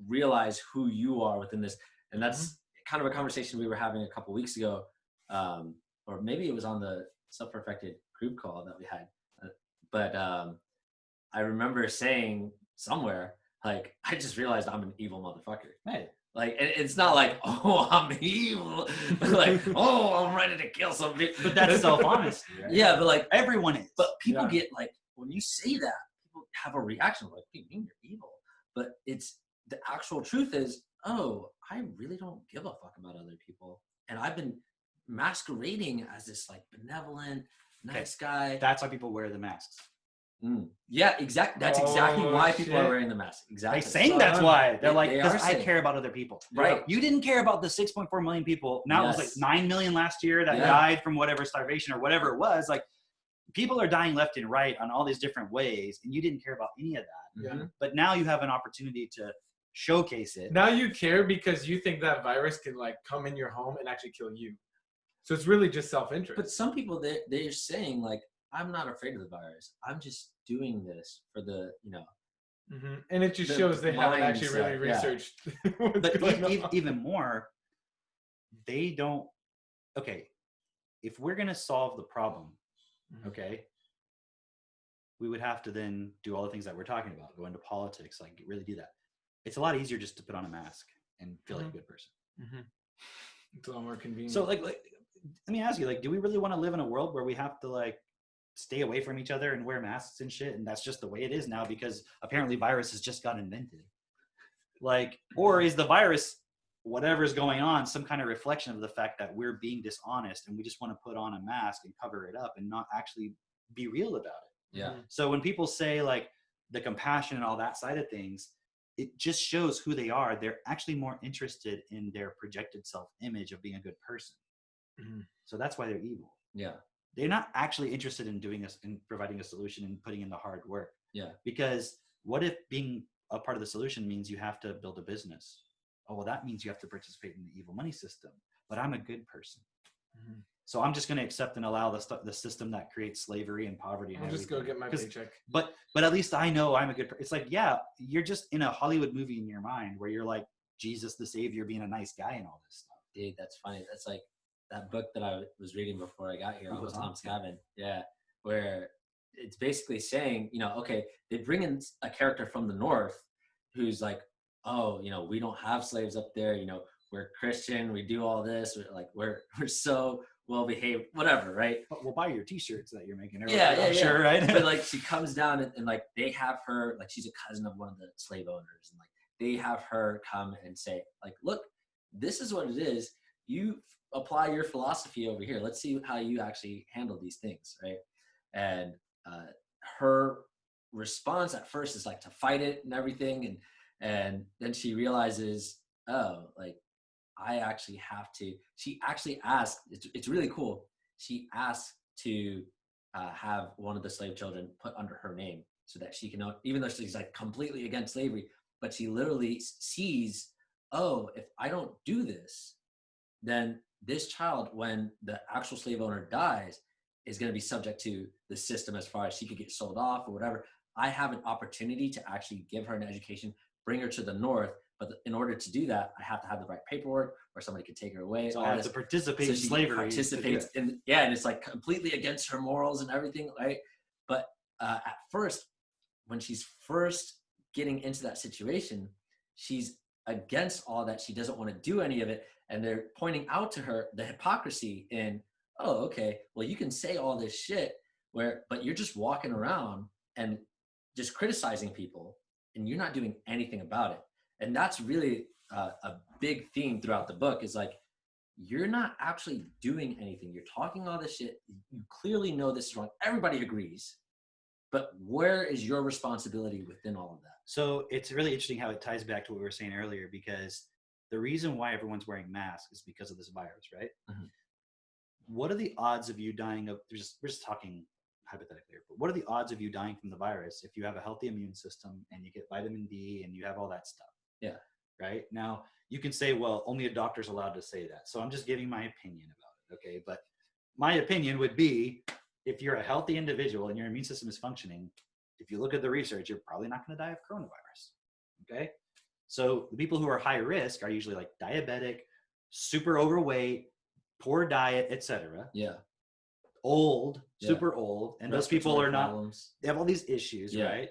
realize who you are within this. And that's kind of a conversation we were having a couple weeks ago, or maybe it was on the Self-Perfected group call that we had. But I remember saying somewhere, like, I just realized I'm an evil motherfucker. Right. Like, it's not like, oh, I'm evil. Like, oh, I'm ready to kill somebody. But that's self-honesty, right? Yeah, but like, everyone is. but people get like, when you say that, people have a reaction like, what do you mean you're evil? But it's, the actual truth is, oh, I really don't give a fuck about other people. And I've been masquerading as this like benevolent, nice guy. That's why people wear the masks. Yeah, exactly. That's exactly why people are wearing the mask. Exactly. They're saying that's why. They're like, because I saying. care about other people. Right. You didn't care about the 6.4 million people. Now it was like 9 million last year that died from whatever starvation or whatever it was. Like, people are dying left and right on all these different ways, and you didn't care about any of that. Yeah. But now you have an opportunity to showcase it. Now you care because you think that virus can like come in your home and actually kill you. So it's really just self-interest. But some people, they're saying like, I'm not afraid of the virus. I'm just doing this for the, you know. And it just shows they haven't actually really researched what's but going on. Even more, they don't, okay, if we're going to solve the problem, okay, we would have to then do all the things that we're talking about, go into politics, like really do that. It's a lot easier just to put on a mask and feel like a good person. It's a lot more convenient. So like, let me ask you, like, do we really want to live in a world where we have to like stay away from each other and wear masks and shit, and that's just the way it is now because apparently viruses just got invented? Like, or is the virus, whatever's going on, some kind of reflection of the fact that we're being dishonest and we just want to put on a mask and cover it up and not actually be real about it? Yeah. So when people say like the compassion and all that side of things, it just shows who they are. They're actually more interested in their projected self-image of being a good person. So that's why they're evil. Yeah. They're not actually interested in doing this and providing a solution and putting in the hard work. Yeah. Because what if being a part of the solution means you have to build a business? Oh, well, that means you have to participate in the evil money system. But I'm a good person. So I'm just going to accept and allow the system that creates slavery and poverty. And I'll just go get my paycheck. But at least I know I'm a good person. It's like, yeah, you're just in a Hollywood movie in your mind where you're like Jesus, the savior, being a nice guy and all this stuff. Dude, that's funny. That's like that book that I was reading before I got here, Tom Scavin. Yeah. Where it's basically saying, you know, okay, they bring in a character from the North who's like, oh, you know, we don't have slaves up there. You know, we're Christian. We do all this. We're so well behaved, whatever, right? But we'll buy your T-shirts that you're making. Yeah, sure, right? But like, she comes down and like they have her, like she's a cousin of one of the slave owners, and like they have her come and say, like, look, this is what it is. You apply your philosophy over here. Let's see how you actually handle these things, right? And her response at first is like to fight it and everything, and then she realizes, oh, like I actually have to. She actually asked. It's really cool. She asked to have one of the slave children put under her name so that she can, even though she's like completely against slavery, but she literally sees, oh, if I don't do this, then this child, when the actual slave owner dies, is going to be subject to the system as far as she could get sold off or whatever. I have an opportunity to actually give her an education, bring her to the North. But in order to do that, I have to have the right paperwork or somebody could take her away. So I have to participate in slavery. Participates in, and it's like completely against her morals and everything, right? But at first, when she's first getting into that situation, she's against all that. She doesn't want to do any of it. And they're pointing out to her the hypocrisy in, oh, okay, well, you can say all this shit but you're just walking around and just criticizing people and you're not doing anything about it. And that's really a big theme throughout the book is like, you're not actually doing anything. You're talking all this shit. You clearly know this is wrong. Everybody agrees. But where is your responsibility within all of that? So it's really interesting how it ties back to what we were saying earlier, because the reason why everyone's wearing masks is because of this virus, right? What are the odds of you dying of, we're just talking hypothetically here, but what are the odds of you dying from the virus if you have a healthy immune system and you get vitamin D and you have all that stuff? Yeah. right? Now, you can say, well, only a doctor's allowed to say that. So I'm just giving my opinion about it, okay? But my opinion would be, if you're a healthy individual and your immune system is functioning, if you look at the research, you're probably not going to die of coronavirus, okay? So the people who are high risk are usually like diabetic, super overweight, poor diet, etc. Yeah. Old, Yeah. super old, and those people are Problems. not. They have all these issues, Yeah. right?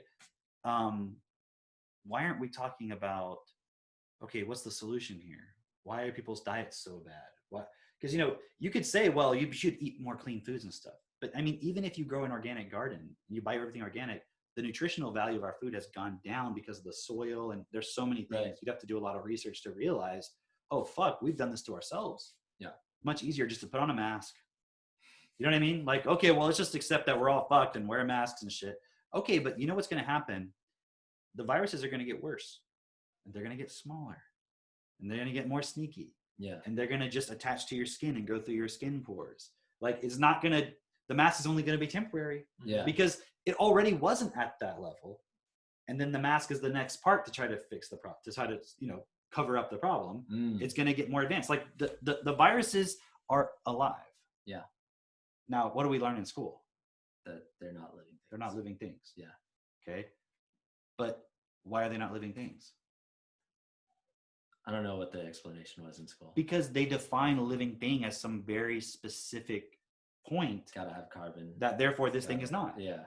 Why aren't we talking about, okay, what's the solution here? Why are people's diets so bad? What? Because, you know, you could say, well, you should eat more clean foods and stuff. But I mean, even if you grow an organic garden and you buy everything organic, the nutritional value of our food has gone down because of the soil, and there's so many things. Right. You'd have to do a lot of research to realize, oh, fuck, we've done this to ourselves. Yeah. Much easier just to put on a mask. You know what I mean? Like, okay, well, let's just accept that we're all fucked and wear masks and shit. Okay, but you know what's going to happen? The viruses are going to get worse, and they're going to get smaller, and they're going to get more sneaky. Yeah. And they're going to just attach to your skin and go through your skin pores. Like, it's not going to, the mask is only going to be temporary. Yeah. Because it already wasn't at that level. And then the mask is the next part to try to fix the problem, to try to, you know, cover up the problem. It's going to get more advanced. Like the viruses are alive. Yeah. Now, what do we learn in school? That they're not living things. They're not living things. Yeah. Okay. But why are they not living things? I don't know what the explanation was in school. Because they define a living thing as some very specific point. Gotta have carbon. That therefore this thing is not. Yeah.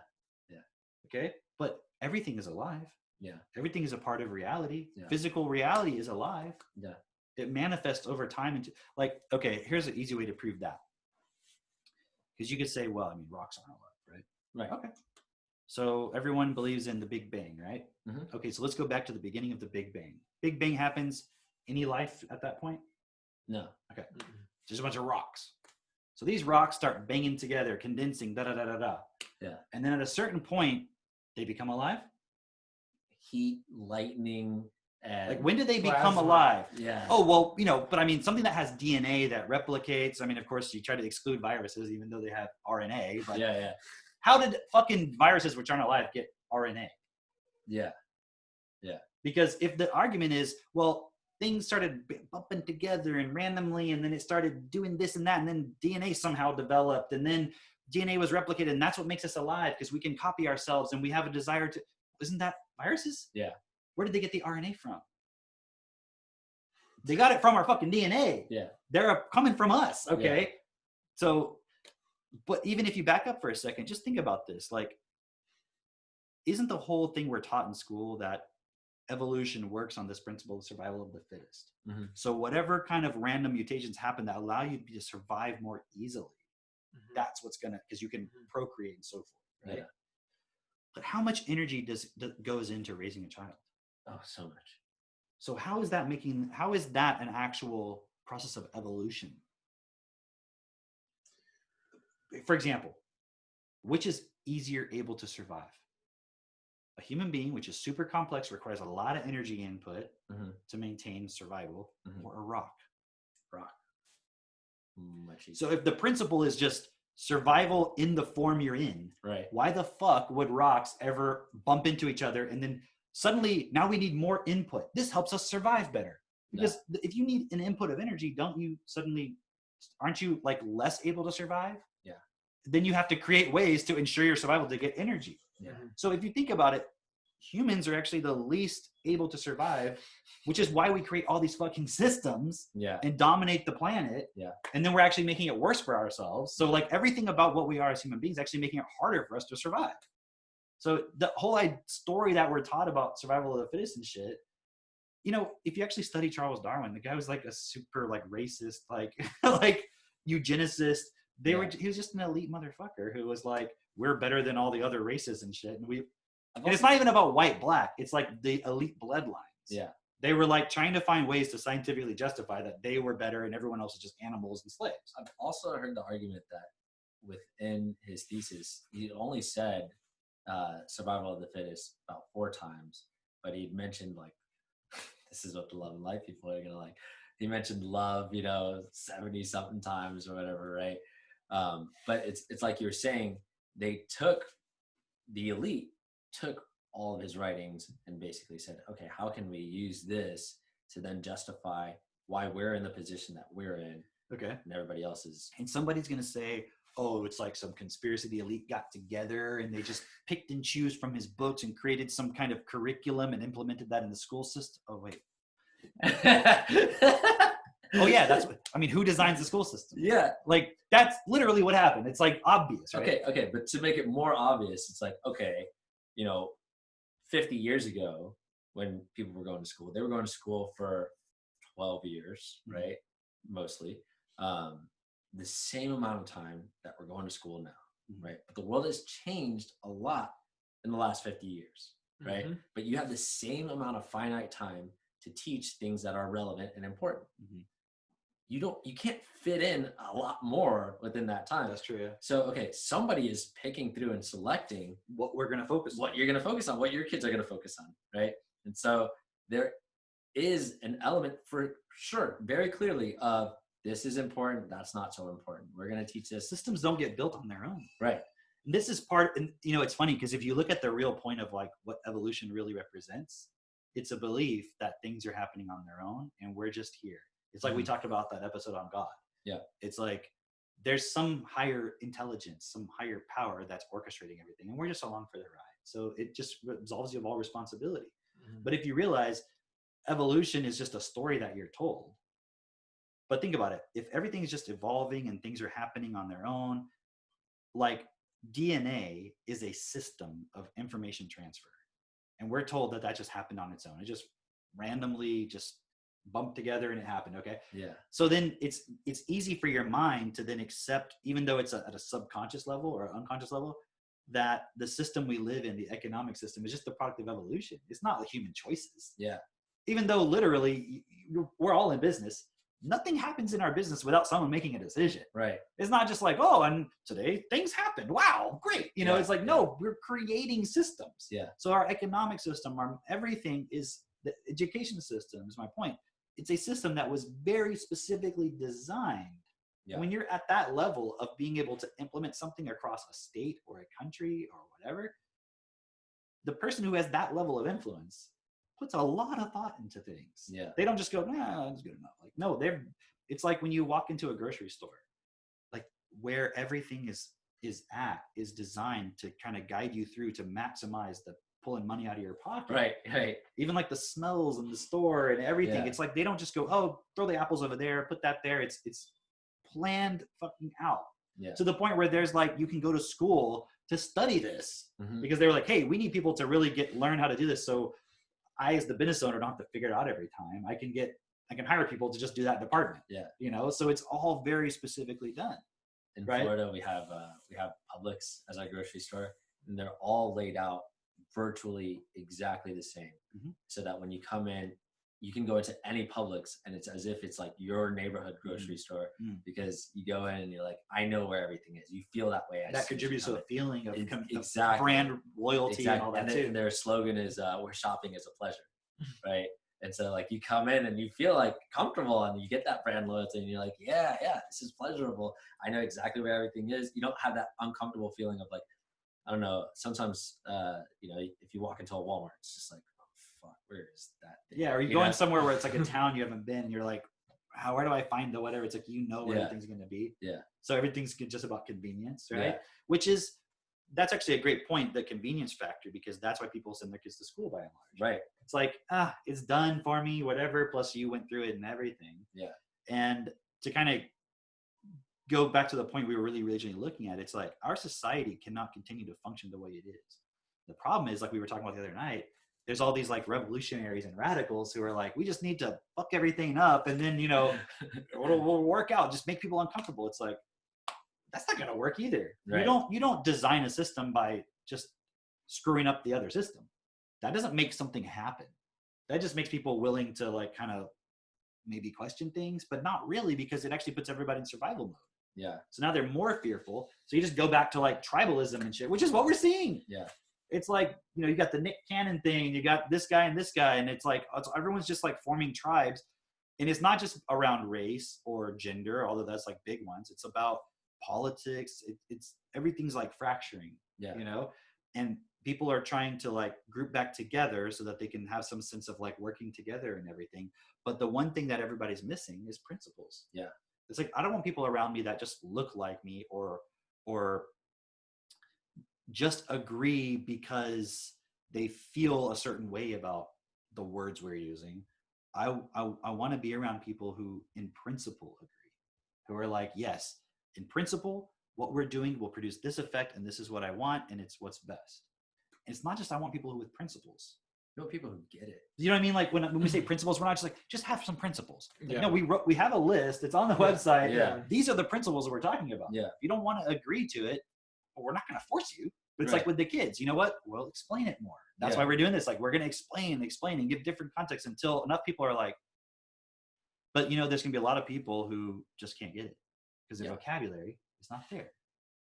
Okay. But everything is alive. Yeah. Everything is a part of reality. Yeah. Physical reality is alive. Yeah. It manifests over time into, like, okay, here's an easy way to prove that. Because you could say, well, I mean, rocks aren't alive, right? Right. Okay. So everyone believes in the Big Bang, right? Mm-hmm. Okay, so let's go back to the beginning of the Big Bang. Big Bang happens. Any life at that point? No. Okay. Just a bunch of rocks. So these rocks start banging together, condensing, da-da-da-da-da. Yeah. And then at a certain point, they become alive? Heat, lightning, and Like, when did they become Plasma. alive? yeah. Oh, well, you know, but I mean, something that has DNA that replicates. I mean, of course, you try to exclude viruses, even though they have RNA. But Yeah. how did fucking viruses which aren't alive get RNA? Yeah. Because if the argument is, well, things started bumping together and randomly, and then it started doing this and that, and then DNA somehow developed, and then DNA was replicated, and that's what makes us alive, because we can copy ourselves and we have a desire to. Isn't that viruses? Yeah. Where did they get the RNA from? They got it from our fucking DNA. Yeah. They're coming from us. Okay. So, but even if you back up for a second, just think about this. Like, isn't the whole thing we're taught in school that evolution works on this principle of survival of the fittest? Mm-hmm. So whatever kind of random mutations happen that allow you to survive more easily, that's what's gonna, because you can procreate and so forth, right? Yeah. But how much energy goes into raising a child? Oh, so much. So how is that an actual process of evolution? For example, which is easier able to survive? A human being, which is super complex, requires a lot of energy input to maintain survival, or a rock? Much easier. So if the principle is just survival in the form you're in, Right. why the fuck would rocks ever bump into each other and then suddenly now we need more input? This helps us survive better. Because if you need an input of energy, aren't you like less able to survive? Yeah. Then you have to create ways to ensure your survival to get energy. Yeah. So if you think about it, humans are actually the least able to survive, which is why we create all these fucking systems and dominate the planet. Yeah. And then we're actually making it worse for ourselves. So like everything about what we are as human beings actually making it harder for us to survive. So the whole story that we're taught about survival of the fittest and shit, you know, if you actually study Charles Darwin, the guy was like a super like racist, like like eugenicist. He was just an elite motherfucker who was like, we're better than all the other races and shit. And it's not even about white, black. It's like the elite bloodlines. Yeah. They were like trying to find ways to scientifically justify that they were better and everyone else is just animals and slaves. I've also heard the argument that within his thesis, he only said survival of the fittest about 4 times, but he mentioned like, this is what the love and life people are gonna like. He mentioned love, 70 something times or whatever, right? But it's like you were saying, the elite took all of his writings and basically said, okay, how can we use this to then justify why we're in the position that we're in Okay. and everybody else is. And somebody's going to say, oh, it's like some conspiracy. The elite got together and they just picked and choose from his books and created some kind of curriculum and implemented that in the school system. Oh, wait. Oh, yeah. That's what, I mean, who designs the school system? Yeah. Like, that's literally what happened. It's like obvious, right? Okay. But to make it more obvious, it's like, okay, 50 years ago when people were going to school, they were going to school for 12 years, right? Mostly. The same amount of time that we're going to school now, right? But the world has changed a lot in the last 50 years, right? But you have the same amount of finite time to teach things that are relevant and important. You can't fit in a lot more within that time. That's true, yeah. So, okay, somebody is picking through and selecting what we're going to focus on. What you're going to focus on, what your kids are going to focus on, right? And so there is an element for sure, very clearly, of this is important, that's not so important. We're going to teach this. Systems don't get built on their own. Right. And this is part, and it's funny because if you look at the real point of like what evolution really represents, it's a belief that things are happening on their own and we're just here. It's like we talked about that episode on God. Yeah. It's like there's some higher intelligence, some higher power that's orchestrating everything, and we're just along for the ride. So it just absolves you of all responsibility. But if you realize evolution is just a story that you're told, but think about it. If everything is just evolving and things are happening on their own, like DNA is a system of information transfer. And we're told that that just happened on its own. It just randomly just bumped together and it happened. Okay. Yeah. So then it's easy for your mind to then accept, even though it's at a subconscious level or unconscious level, that the system we live in, the economic system, is just the product of evolution. It's not the human choices. Yeah. Even though literally we're all in business, nothing happens in our business without someone making a decision. Right. It's not just like, oh, and today things happened. Wow, great. It's like, no, we're creating systems. Yeah. So our economic system, our everything is the education system is my point. It's a system that was very specifically designed. Yeah. When you're at that level of being able to implement something across a state or a country or whatever, the person who has that level of influence puts a lot of thought into things. Yeah. They don't just go, nah, that's good enough. Like, no, it's like when you walk into a grocery store, like where everything is designed to kind of guide you through to maximize the pulling money out of your pocket. Right. Even like the smells in the store and everything. Yeah. It's like they don't just go, oh, throw the apples over there, put that there. It's planned fucking out. Yeah. To the point where there's like, you can go to school to study this because they're like, hey, we need people to really learn how to do this. So I, as the business owner, don't have to figure it out every time. I can hire people to just do that department. Yeah. So it's all very specifically done. In Florida, we have Publix as our grocery store, and they're all laid out virtually exactly the same. So that when you come in, you can go into any Publix and it's as if it's like your neighborhood grocery store because you go in and you're like, I know where everything is. You feel that way. That contributes to a feeling of exactly. Brand loyalty and all that too. And their slogan is, where shopping is a pleasure, right? And so like you come in and you feel like comfortable and you get that brand loyalty and you're like, yeah, this is pleasurable. I know exactly where everything is. You don't have that uncomfortable feeling of like, I don't know, sometimes, if you walk into a Walmart, it's just like, oh, fuck, where is that thing? Yeah, or you go in somewhere where it's like a town you haven't been, and you're like, where do I find the whatever? It's like, where everything's going to be. Yeah. So everything's just about convenience, right? Yeah. That's actually a great point, the convenience factor, because that's why people send their kids to school by and large. Right. It's like, it's done for me, whatever, plus you went through it and everything. Yeah. And to kind of go back to the point we were really originally looking at, it's like our society cannot continue to function the way it is. The problem is, like we were talking about the other night, there's all these like revolutionaries and radicals who are like, we just need to fuck everything up and then, we'll work out, just make people uncomfortable. It's like, that's not going to work either. Right. You don't design a system by just screwing up the other system. That doesn't make something happen. That just makes people willing to like kind of maybe question things, but not really, because it actually puts everybody in survival mode. Yeah. So now they're more fearful. So you just go back to like tribalism and shit, which is what we're seeing. Yeah. It's like, you got the Nick Cannon thing, you got this guy, and it's like, everyone's just like forming tribes. And it's not just around race or gender, although that's like big ones. It's about politics. It's everything's like fracturing, and people are trying to like group back together so that they can have some sense of like working together and everything. But the one thing that everybody's missing is principles. Yeah. It's like, I don't want people around me that just look like me or just agree because they feel a certain way about the words we're using. I want to be around people who in principle agree, who are like, yes, in principle, what we're doing will produce this effect, and this is what I want, and it's what's best. And it's not just I want people who with principles. People who get it. You know what I mean? Like when we say principles, we're not just like, just have some principles. Like, Yeah. no, we have a list. It's on the website. Yeah. These are the principles that we're talking about. Yeah. If you don't want to agree to it, well, we're not going to force you. But it's Right. like with the kids, you know what? We'll explain it more. That's Yeah. why we're doing this. Like, we're going to explain and give different context until enough people are like, but you know, there's going to be a lot of people who just can't get it because their Yeah. vocabulary is not there.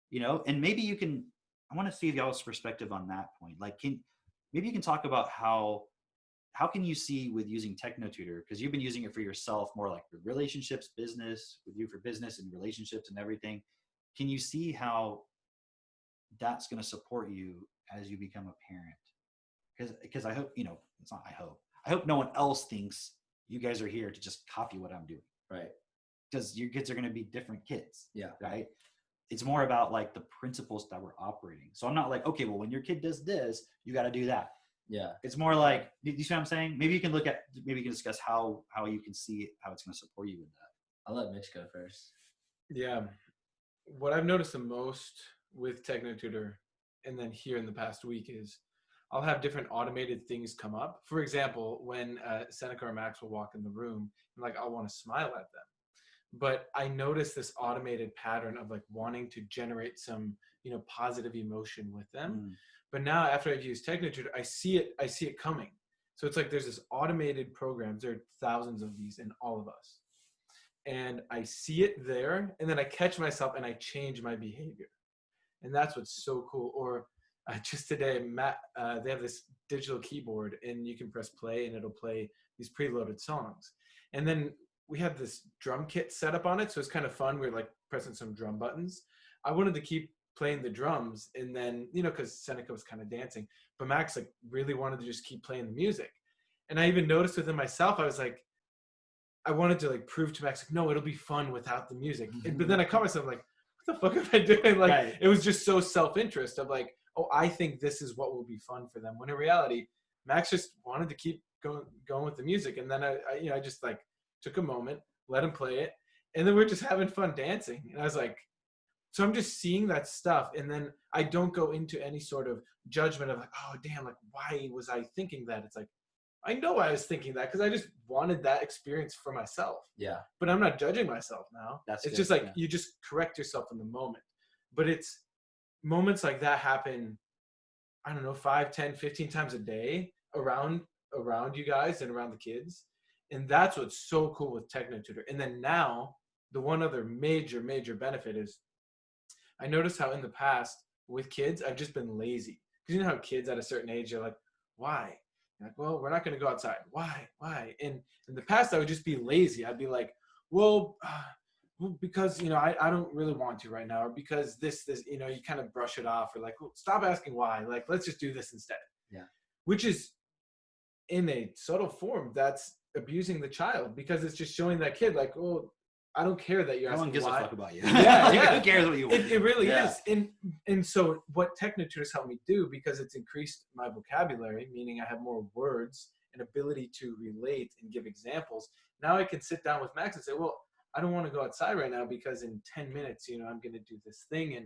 You know, and maybe you can, I want to see y'all's perspective on that point. Like, maybe you can talk about how can you see with using TechnoTutor, because you've been using it for yourself more like for relationships, business, with you for business and relationships and everything. Can you see how that's going to support you as you become a parent? Because I hope, you know, it's not, I hope no one else thinks you guys are here to just copy what I'm doing. Right. Because your kids are going to be different kids. Yeah. Right. It's more about like the principles that we're operating. So I'm not like, okay, well, when your kid does this, you got to do that. Yeah. It's more like, do you see what I'm saying? Maybe you can discuss how you can see how it's going to support you in that. I'll let Mitch go first. Yeah. What I've noticed the most with TechnoTutor and then here in the past week is I'll have different automated things come up. For example, when Seneca or Max will walk in the room, and like I'll want to smile at them. But I notice this automated pattern of like wanting to generate some, you know, positive emotion with them. But now after I've used TechnoTutor, I see it coming. So it's like there's this automated programs. There are thousands of these in all of us. And I see it there, and then I catch myself and I change my behavior. And that's what's so cool. Or just today, Matt, they have this digital keyboard, and you can press play, and it'll play these preloaded songs. And then we had this drum kit set up on it, so it's kind of fun. We were like pressing some drum buttons. I wanted to keep playing the drums, and then, you know, because Seneca was kind of dancing, but Max like really wanted to just keep playing the music. And I even noticed within myself, I was like, I wanted to like prove to Max, like, no, it'll be fun without the music. But then I caught myself like, what the fuck am I doing? Like, Right. It was just so self-interest of like, oh, I think this is what will be fun for them. When in reality, Max just wanted to keep going with the music. And then I just like took a moment, let him play it. And then we're just having fun dancing. And I was like, so I'm just seeing that stuff. And then I don't go into any sort of judgment of like, oh, damn, like, why was I thinking that? It's like, I know I was thinking that because I just wanted that experience for myself. Yeah. But I'm not judging myself now. That's it's good, just like, yeah. you just correct yourself in the moment. But it's moments like that happen, I don't know, 5, 10, 15 times a day around you guys and around the kids. And that's what's so cool with TechnoTutor. And then now, the one other major benefit is I noticed how in the past with kids, I've just been lazy. Because you know how kids at a certain age are like, why? You're like, well, we're not going to go outside. Why? And in the past, I would just be lazy. I'd be like, well, because, you know, I don't really want to right now. Or because this, you know, you kind of brush it off. Or like, well, stop asking why. Like, let's just do this instead. Yeah. Which is, in a subtle form, that's abusing the child. Because it's just showing that kid like, well, I don't care that you're No one asking gives why. a fuck about you. Yeah. Who cares what you want? It really Yeah. is. And so what TechnoTutor's helped me do, because it's increased my vocabulary, meaning I have more words and ability to relate and give examples. Now I can sit down with Max and say, well, I don't want to go outside right now because in 10 minutes, you know, I'm going to do this thing.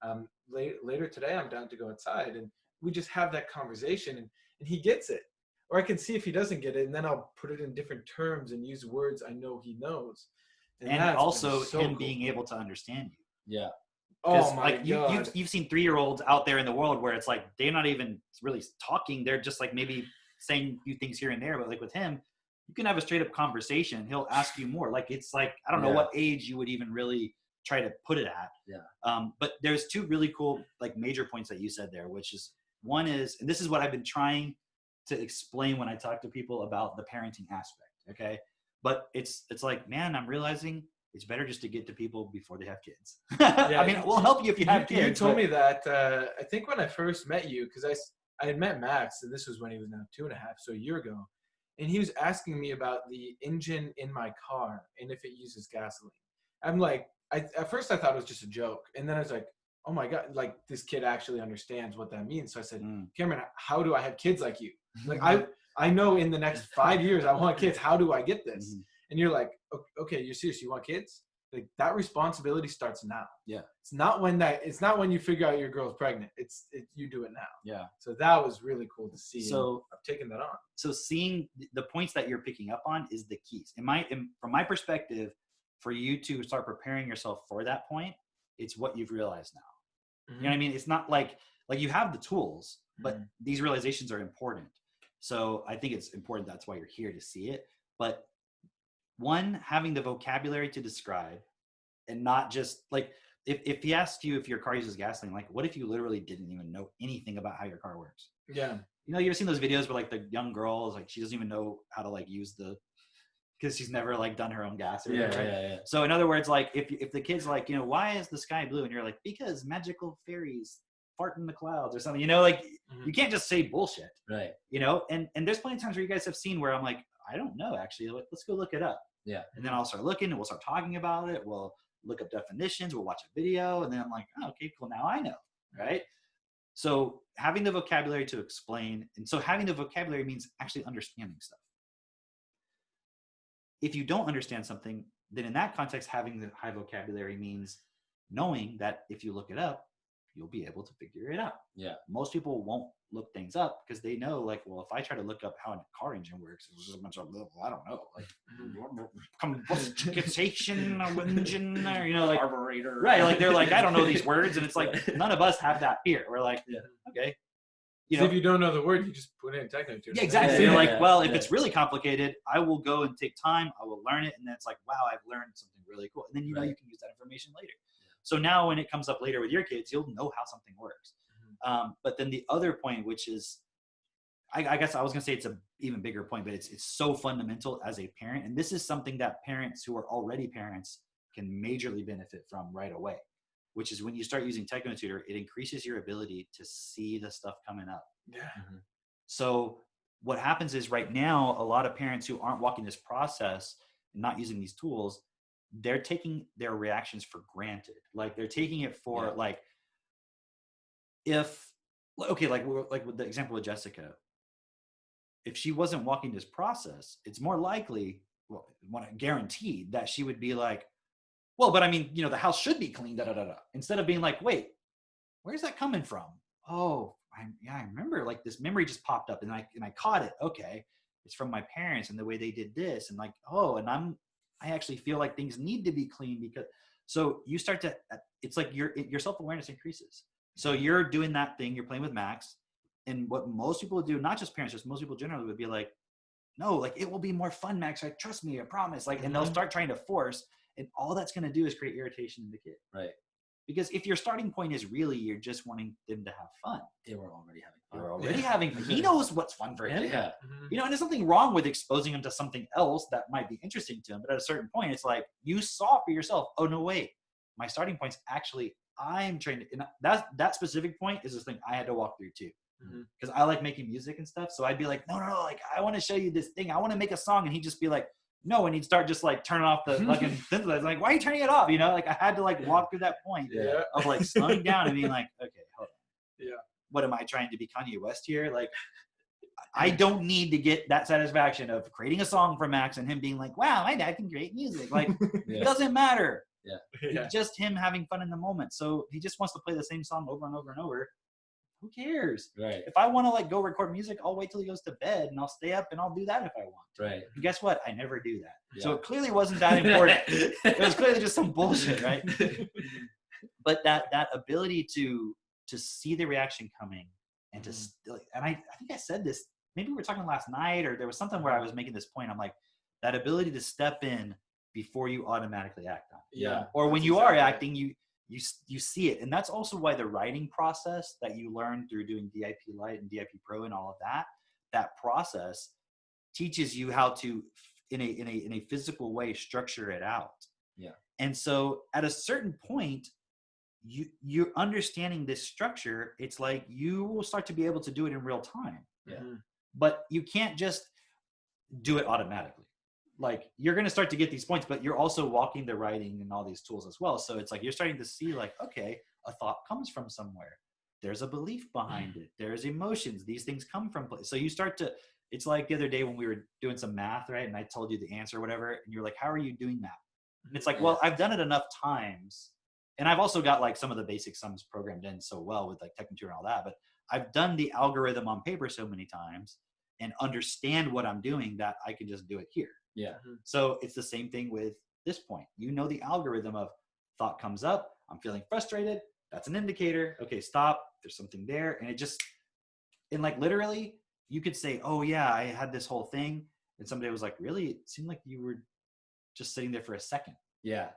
And later today, I'm down to go outside. And we just have that conversation and he gets it. Or I can see if he doesn't get it, and then I'll put it in different terms and use words I know he knows. And that's also been so him cool. being able to understand you. Yeah. Oh my like God. you've seen 3-year-olds out there in the world where it's like they're not even really talking. They're just like maybe saying a few things here and there. But like with him, you can have a straight up conversation. He'll ask you more. Like it's like, I don't know Yeah. what age you would even really try to put it at. Yeah. But there's 2 really cool like major points that you said there, which is one is, and this is what I've been trying to explain when I talk to people about the parenting aspect. Okay. But it's like, man, I'm realizing it's better just to get to people before they have kids. I mean, we'll help you if you have kids. You told but- me that, I think when I first met you, because I had met Max, and this was when he was now 2.5, so a year ago. and he was asking me about the engine in my car and if it uses gasoline. I'm like, at first I thought it was just a joke, and then I was like, oh my god, like this kid actually understands what that means. So I said, Cameron, how do I have kids like you? Like I know in the next 5 years I want kids. How do I get this? And you're like, okay, you're serious? You want kids? Like that responsibility starts now. Yeah. It's not when you figure out your girl's pregnant. You do it now. Yeah. So that was really cool to see. So I've taken that on. So seeing the points that you're picking up on is the keys. From my perspective, for you to start preparing yourself for that point, it's what you've realized now. You know what I mean? It's not like you have the tools, but these realizations are important. So I think it's important. That's why you're here, to see it. But one, having the vocabulary to describe, and not just like, if he asked you if your car uses gasoline, like what if you literally didn't even know anything about how your car works? Yeah. You know, you ever seen those videos where like the young girl is like, she doesn't even know how to like use because she's never like done her own gas or whatever, right? Yeah. So in other words, like if the kid's like, you know, why is the sky blue? And you're like, because magical fairies fart in the clouds or something, you know, like you can't just say bullshit, right? You know, and there's plenty of times where you guys have seen where I'm like, I don't know, actually, like, let's go look it up. Yeah. And then I'll start looking and we'll start talking about it. We'll look up definitions, we'll watch a video, and then I'm like, oh, okay, cool, now I know, right? So having the vocabulary to explain, and so having the vocabulary means actually understanding stuff. If you don't understand something, then in that context, having the high vocabulary means knowing that if you look it up, you'll be able to figure it out. Yeah. Most people won't look things up because they know, like, well, if I try to look up how a car engine works, it's just a bunch of, I don't know, like combustion engine, or, you know, like carburetor. Right. Like they're like, I don't know these words. And it's like, none of us have that fear. We're like, okay. You know, if you don't know the word, you just put it in techno. Yeah, exactly. So you're like, well, if it's really complicated, I will go and take time. I will learn it. And then it's like, wow, I've learned something really cool. And then, you know, you can use that information later. So now when it comes up later with your kids, you'll know how something works. But then the other point, which is, I guess I was going to say it's an even bigger point, but it's so fundamental as a parent. And this is something that parents who are already parents can majorly benefit from right away, which is when you start using TechnoTutor, it increases your ability to see the stuff coming up. Yeah. So what happens is right now, a lot of parents who aren't walking this process and not using these tools, they're taking their reactions for granted. Like they're taking it for like, like with the example with Jessica, if she wasn't walking this process, it's more likely, guaranteed that she would be like, well, but I mean, you know, the house should be clean, instead of being like, wait, where's that coming from? Oh, I remember, like this memory just popped up and I caught it. Okay. It's from my parents and the way they did this. And like, oh, and I actually feel like things need to be clean because, so you start to, it's like your self-awareness increases. So you're doing that thing, you're playing with Max. And what most people do, not just parents, just most people generally would be like, no, like it will be more fun, Max. Like, trust me, I promise. Like, and they'll start trying to force, and all that's going to do is create irritation in the kid. Right. Because if your starting point is really, you're just wanting them to have fun. They were already having fun. They were already having fun. He knows what's fun for him. Yeah. You know, and there's nothing wrong with exposing him to something else that might be interesting to him. But at a certain point, it's like, you saw for yourself, oh, no, wait. My starting point's actually, I'm trying to, and that specific point is this thing I had to walk through too. Because I like making music and stuff. So I'd be like, no, like, I want to show you this thing. I want to make a song. And he'd just be like, no. And he'd start just like turning off the fucking synthesizer. Like, why are you turning it off? You know, like I had to like walk through that point of like slowing down and being like, okay, hold on. Yeah. What am I trying to be, Kanye West here? Like, I don't need to get that satisfaction of creating a song for Max and him being like, wow, my dad can create music. Like, it doesn't matter. It's just him having fun in the moment. So he just wants to play the same song over and over and over. Who cares? Right. If I want to like go record music, I'll wait till he goes to bed and I'll stay up and I'll do that if I want. Right. And guess what? I never do that. Yeah. So it clearly wasn't that important. It was clearly just some bullshit, right? But that ability to see the reaction coming and to and I think I said this, maybe we were talking last night or there was something where I was making this point. I'm like, that ability to step in before you automatically act on it. Yeah. Or when you are acting, you see it. And that's also why the writing process that you learn through doing DIP Lite and DIP Pro and all of that process teaches you how to, in a physical way, structure it out. Yeah. And so at a certain point, you're understanding this structure. It's like you will start to be able to do it in real time. Yeah. But you can't just, do it automatically. Like you're going to start to get these points, but you're also walking the writing and all these tools as well. So it's like you're starting to see like, okay, a thought comes from somewhere. There's a belief behind it. There's emotions. These things come from place. So you start to, it's like the other day when we were doing some math, right? And I told you the answer or whatever, and you're like, how are you doing that? And it's like, well, I've done it enough times. And I've also got like some of the basic sums programmed in so well with like TechNature and all that, but I've done the algorithm on paper so many times and understand what I'm doing that I can just do it here. Yeah. So it's the same thing with this point. You know, the algorithm of thought comes up, I'm feeling frustrated. That's an indicator. Okay, stop. There's something there. And it just, and like literally you could say, oh yeah, I had this whole thing. And somebody was like, really? It seemed like you were just sitting there for a second. Yeah.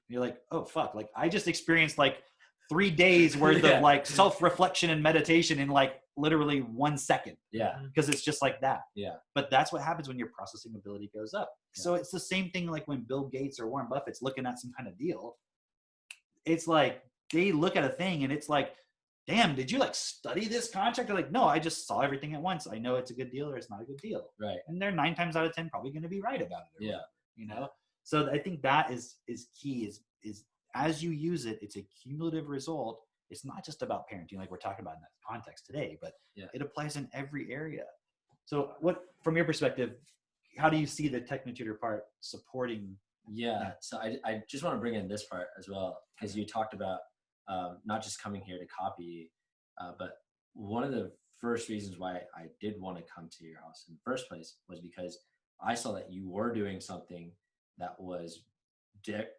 You're like, oh fuck. Like I just experienced like 3 days worth of like self-reflection and meditation in like literally 1 second. Yeah. Because it's just like that. Yeah. But that's what happens when your processing ability goes up. Yeah. So it's the same thing like when Bill Gates or Warren Buffett's looking at some kind of deal. It's like they look at a thing and it's like, damn, did you like study this contract? They're like, no, I just saw everything at once. I know it's a good deal or it's not a good deal. Right. And they're 9 times out of 10 probably going to be right about it. Yeah. Whatever, you know? So I think that is key is as you use it, it's a cumulative result. It's not just about parenting like we're talking about in that context today, but it applies in every area. So what, from your perspective, how do you see the TechNature part supporting? Yeah. So I just want to bring in this part as well, because you talked about not just coming here to copy, but one of the first reasons why I did want to come to your house in the first place was because I saw that you were doing something that was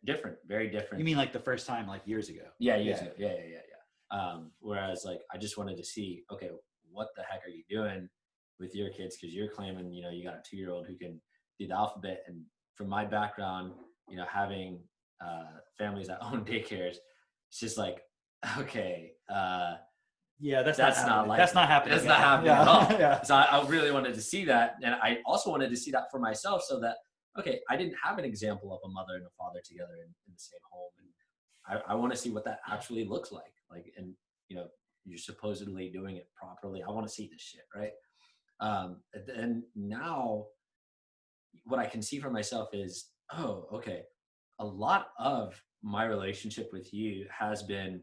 different, very different. You mean like the first time, like years ago? Yeah, years ago. Yeah. Whereas like, I just wanted to see, okay, what the heck are you doing with your kids? Because you're claiming, you know, you got a 2-year-old who can do the alphabet. And from my background, you know, having families that own daycares, it's just like, okay, yeah, that's not happening. That's not happening. That's not happening at all. Yeah. So I really wanted to see that, and I also wanted to see that for myself, so that okay, I didn't have an example of a mother and a father together in the same home, and I want to see what that actually looks like. Like, and you know, you're supposedly doing it properly. I want to see this shit, right? And now, what I can see for myself is, oh, okay, a lot of my relationship with you has been,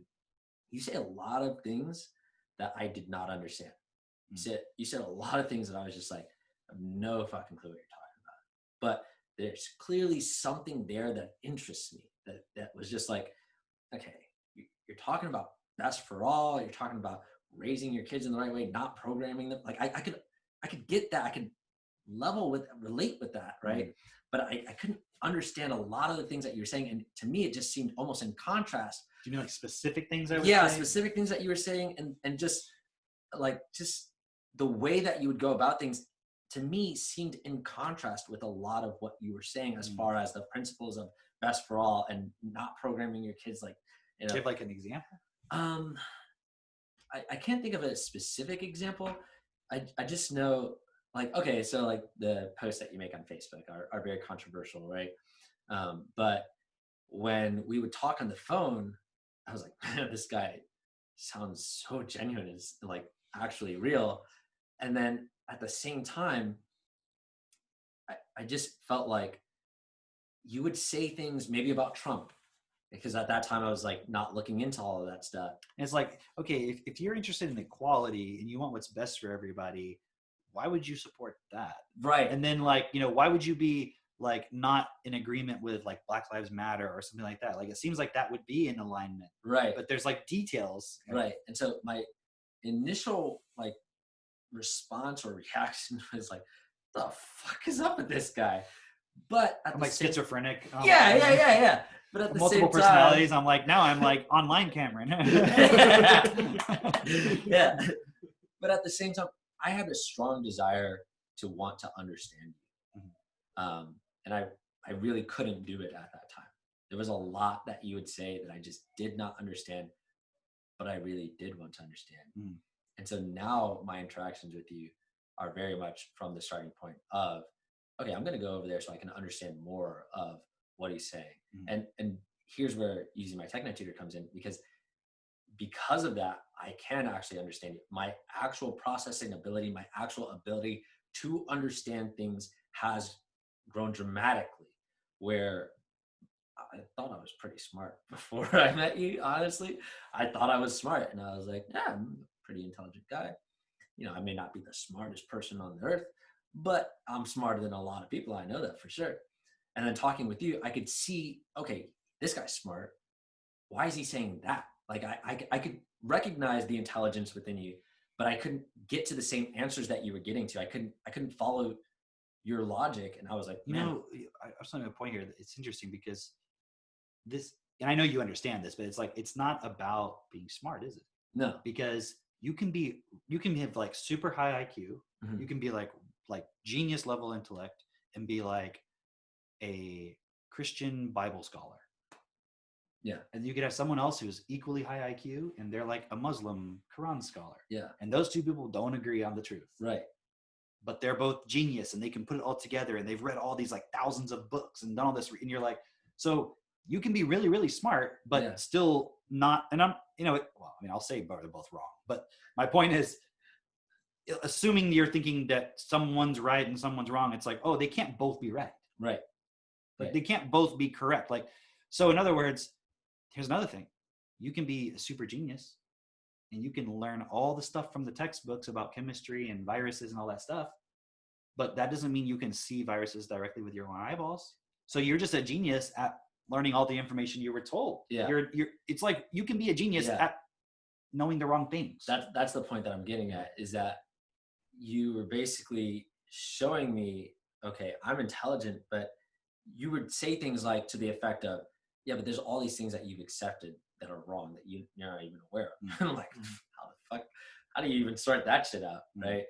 you say a lot of things that I did not understand. You said a lot of things that I was just like, I have no fucking clue what you're talking about. But there's clearly something there that interests me, that was just like, okay, you're talking about best for all. You're talking about raising your kids in the right way, not programming them. Like I could get that. I could relate with that. Right. But I couldn't understand a lot of the things that you were saying. And to me, it just seemed almost in contrast. Do you mean like specific things I was saying? Specific things that you were saying, and just the way that you would go about things, to me, seemed in contrast with a lot of what you were saying as far as the principles of best for all and not programming your kids. Like, you know, do you have like an example? I can't think of a specific example. I just know, like, okay, so like the posts that you make on Facebook are very controversial, right? But when we would talk on the phone, I was like, man, this guy sounds so genuine, is like actually real. And then at the same time, I just felt like you would say things maybe about Trump, because at that time I was like not looking into all of that stuff. And it's like, okay, if you're interested in equality and you want what's best for everybody, why would you support that? Right. And then like, you know, why would you be like not in agreement with like Black Lives Matter or something like that? Like it seems like that would be in alignment. Right. But there's like details. Right. And so my initial like response or reaction was like, the fuck is up with this guy? But at I'm the like same, schizophrenic. Yeah. But at the multiple same personalities. time, I'm like, now I'm like online Cameron. Yeah. But at the same time, I had a strong desire to want to understand you. And I really couldn't do it at that time. There was a lot that you would say that I just did not understand, but I really did want to understand. And so now my interactions with you are very much from the starting point of, okay, I'm going to go over there so I can understand more of what he's saying. And here's where using my TechNature comes in, because of that, I can actually understand it. My actual processing ability, my actual ability to understand things has grown dramatically, where I thought I was pretty smart before I met you. Honestly, I thought I was smart, and I was like, yeah, I'm a pretty intelligent guy. I may not be the smartest person on the earth, but I'm smarter than a lot of people. I know that for sure. And then talking with you, I could see, okay, this guy's smart. Why is he saying that? Like I could recognize the intelligence within you, but I couldn't get to the same answers that you were getting to. I couldn't follow your logic. And I was like, man. I was making a point here. It's interesting because this, and I know you understand this, but it's like, it's not about being smart, is it? No. Because you can have like super high IQ. Mhm. You can be like genius level intellect and be like a Christian Bible scholar. Yeah. And you could have someone else who's equally high IQ and they're like a Muslim Quran scholar. Yeah. And those two people don't agree on the truth. Right. But they're both genius and they can put it all together and they've read all these like thousands of books and done all this. And you're like, so you can be really, really smart, but still not, and I'll say they're both wrong, but my point is, assuming you're thinking that someone's right and someone's wrong, it's like, oh, they can't both be right. Right. Like they can't both be correct. Like, so in other words, here's another thing. You can be a super genius and you can learn all the stuff from the textbooks about chemistry and viruses and all that stuff. But that doesn't mean you can see viruses directly with your own eyeballs. So you're just a genius at learning all the information you were told. Yeah. It's like you can be a genius at knowing the wrong things. That's the point that I'm getting at, is that you were basically showing me, okay, I'm intelligent, but you would say things like to the effect of, yeah, but there's all these things that you've accepted that are wrong that you're not even aware of. Mm-hmm. I'm like, how do you even sort that shit out, right?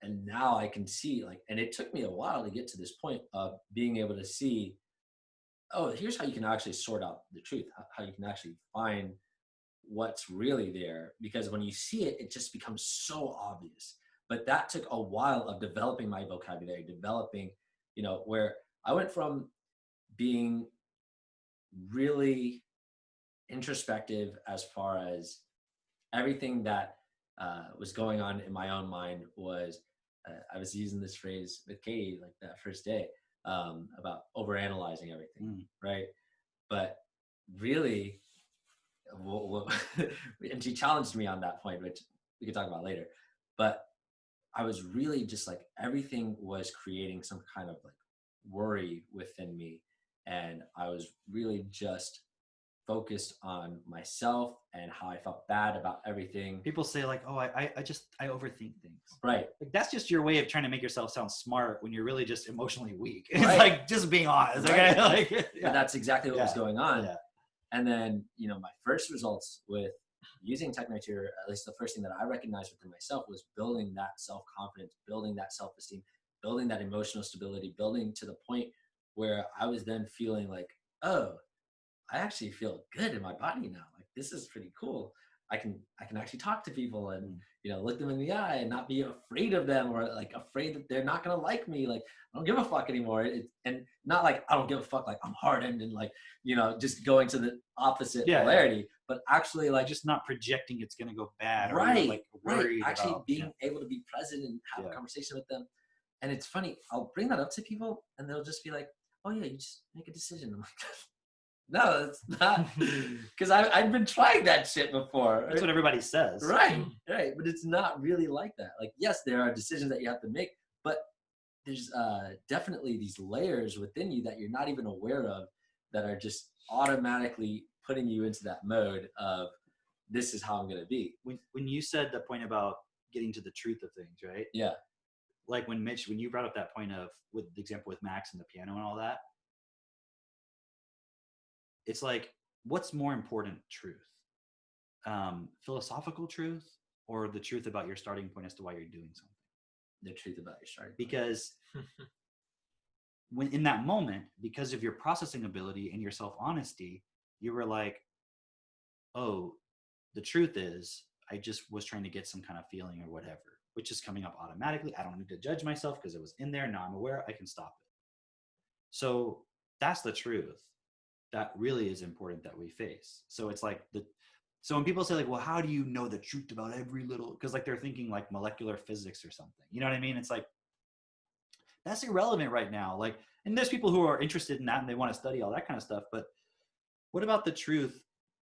And now I can see, like, and it took me a while to get to this point of being able to see, oh, here's how you can actually sort out the truth, how you can actually find what's really there. Because when you see it, it just becomes so obvious. But that took a while of developing my vocabulary, where I went from being really introspective as far as everything that was going on in my own mind was, I was using this phrase with Katie like that first day about overanalyzing everything, right? But really, and she challenged me on that point, which we could talk about later. But I was really just like, everything was creating some kind of like worry within me. And I was really just focused on myself and how I felt bad about everything. People say like, oh, I overthink things. Right. Like that's just your way of trying to make yourself sound smart when you're really just emotionally weak. Right. It's like, just being honest. Right. Okay? But that's exactly what was going on. Yeah. And then, my first results with using TechNigeria, at least the first thing that I recognized within myself, was building that self-confidence, building that self-esteem, building that emotional stability, building to the point where I was then feeling like, oh, I actually feel good in my body now. Like, this is pretty cool. I can actually talk to people and, look them in the eye and not be afraid of them, or like afraid that they're not going to like me. Like, I don't give a fuck anymore. And not like, I don't give a fuck, like I'm hardened and like, just going to the opposite polarity, but actually like just not projecting it's going to go bad. Right. Or like worried Actually about, being able to be present and have a conversation with them. And it's funny, I'll bring that up to people and they'll just be like, oh yeah, you just make a decision. I'm like, no, it's not, because I've been trying that shit before. That's what everybody says. Right, but it's not really like that. Like, yes, there are decisions that you have to make, but there's definitely these layers within you that you're not even aware of that are just automatically putting you into that mode of, this is how I'm going to be. When you said the point about getting to the truth of things, right? Yeah. Like when you brought up that point of, with the example with Max and the piano and all that, it's like, what's more important truth? Philosophical truth, or the truth about your starting point as to why you're doing something? The truth about your starting point. Because when in that moment, because of your processing ability and your self-honesty, you were like, oh, the truth is, I just was trying to get some kind of feeling or whatever, which is coming up automatically. I don't need to judge myself because it was in there. Now I'm aware, I can stop it. So that's the truth that really is important that we face. So it's like so when people say like, well, how do you know the truth about every little, because like they're thinking like molecular physics or something, you know what I mean? It's like, that's irrelevant right now. Like, and there's people who are interested in that and they want to study all that kind of stuff. But what about the truth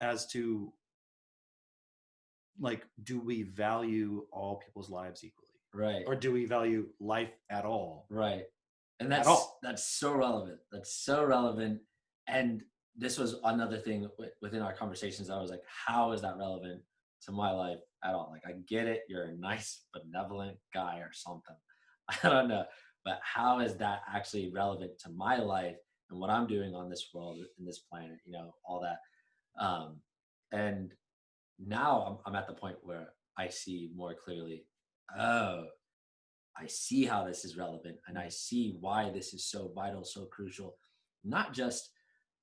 as to, like, do we value all people's lives equally? Right. Or do we value life at all? Right. And At all. that's so relevant. That's so relevant. And this was another thing within our conversations. I was like, how is that relevant to my life at all? Like, I get it. You're a nice, benevolent guy or something. I don't know. But how is that actually relevant to my life and what I'm doing on this world, in this planet, you know, all that. And now I'm at the point where I see more clearly, oh, I see how this is relevant, and I see why this is so vital, so crucial. Not just,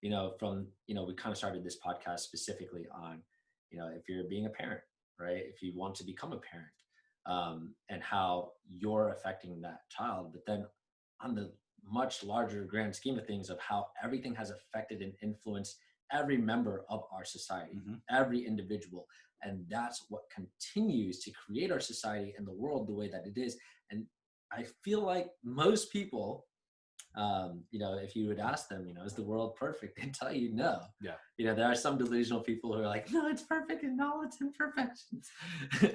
you know, from, you know, we kind of started this podcast specifically on, you know, if you're being a parent, right? If you want to become a parent, and how you're affecting that child, but then on the much larger grand scheme of things of how everything has affected and influenced every member of our society, every individual. And that's what continues to create our society and the world the way that it is. And I feel like most people, you know, if you would ask them, you know, is the world perfect? They'd tell you no. Yeah. You know, there are some delusional people who are like, no, it's perfect in all its imperfections.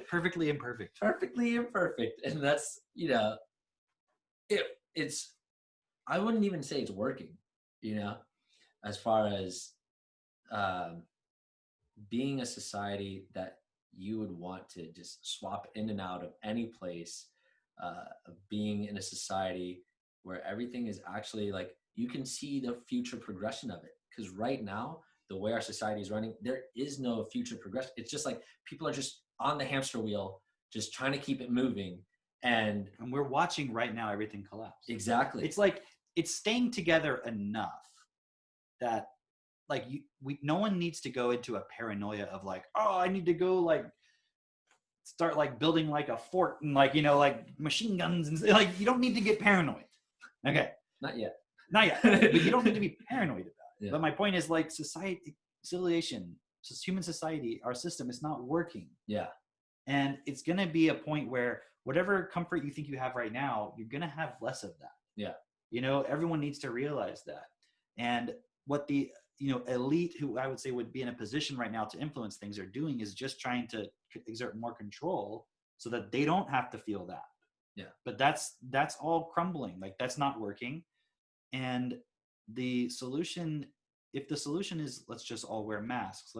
Perfectly imperfect. Perfectly imperfect. And that's, you know, it's, I wouldn't even say it's working, you know, as far as being a society that you would want to just swap in and out of any place, of being in a society where everything is actually like, you can see the future progression of it. Because right now, the way our society is running, there is no future progression. It's just like people are just on the hamster wheel, just trying to keep it moving. And we're watching right now everything collapse. Exactly. It's like, it's staying together enough that, like, no one needs to go into a paranoia of like, oh, I need to go like start like building like a fort and like, you know, like machine guns and like, you don't need to get paranoid. Okay. Not yet. But you don't need to be paranoid about it. Yeah. But my point is, like, society, civilization, just human society, our system is not working. Yeah. And it's going to be a point where whatever comfort you think you have right now, you're going to have less of that. Yeah. You know, everyone needs to realize that. And what the, you know, elite, who I would say would be in a position right now to influence things, are doing is just trying to exert more control so that they don't have to feel that. Yeah. But that's all crumbling. Like, that's not working. And the solution, if the solution is let's just all wear masks,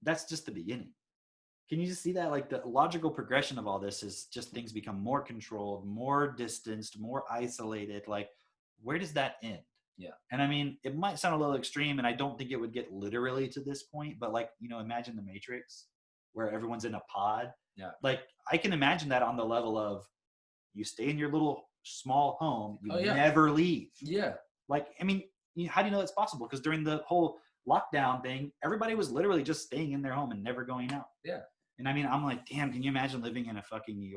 that's just the beginning. Can you just see that? Like, the logical progression of all this is just things become more controlled, more distanced, more isolated. Like, where does that end? Yeah. And I mean, it might sound a little extreme, and I don't think it would get literally to this point, but like, you know, imagine the Matrix where everyone's in a pod. Yeah. Like, I can imagine that on the level of you stay in your little small home, you never leave. Yeah. Like, I mean, how do you know that's possible? Because during the whole lockdown thing, everybody was literally just staying in their home and never going out. Yeah. And I mean, I'm like, damn, can you imagine living in a fucking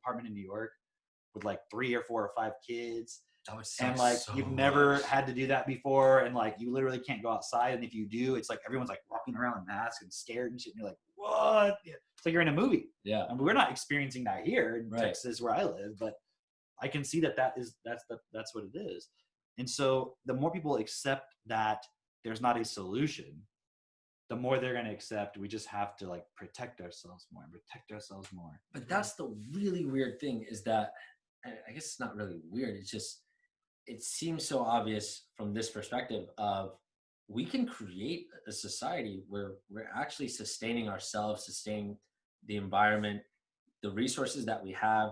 apartment in New York with like 3 or 4 or 5 kids? And like, you've never had to do that before. And like, you literally can't go outside. And if you do, it's like everyone's like walking around with masks and scared and shit. And you're like, what? It's like you're in a movie. Yeah. I mean, we're not experiencing that here in Texas where I live, but I can see that's what it is. And so the more people accept that there's not a solution, the more they're going to accept we just have to like protect ourselves more. But that's the really weird thing, is that, I guess it's not really weird. It's just, it seems so obvious from this perspective of, we can create a society where we're actually sustaining ourselves, sustaining the environment, the resources that we have.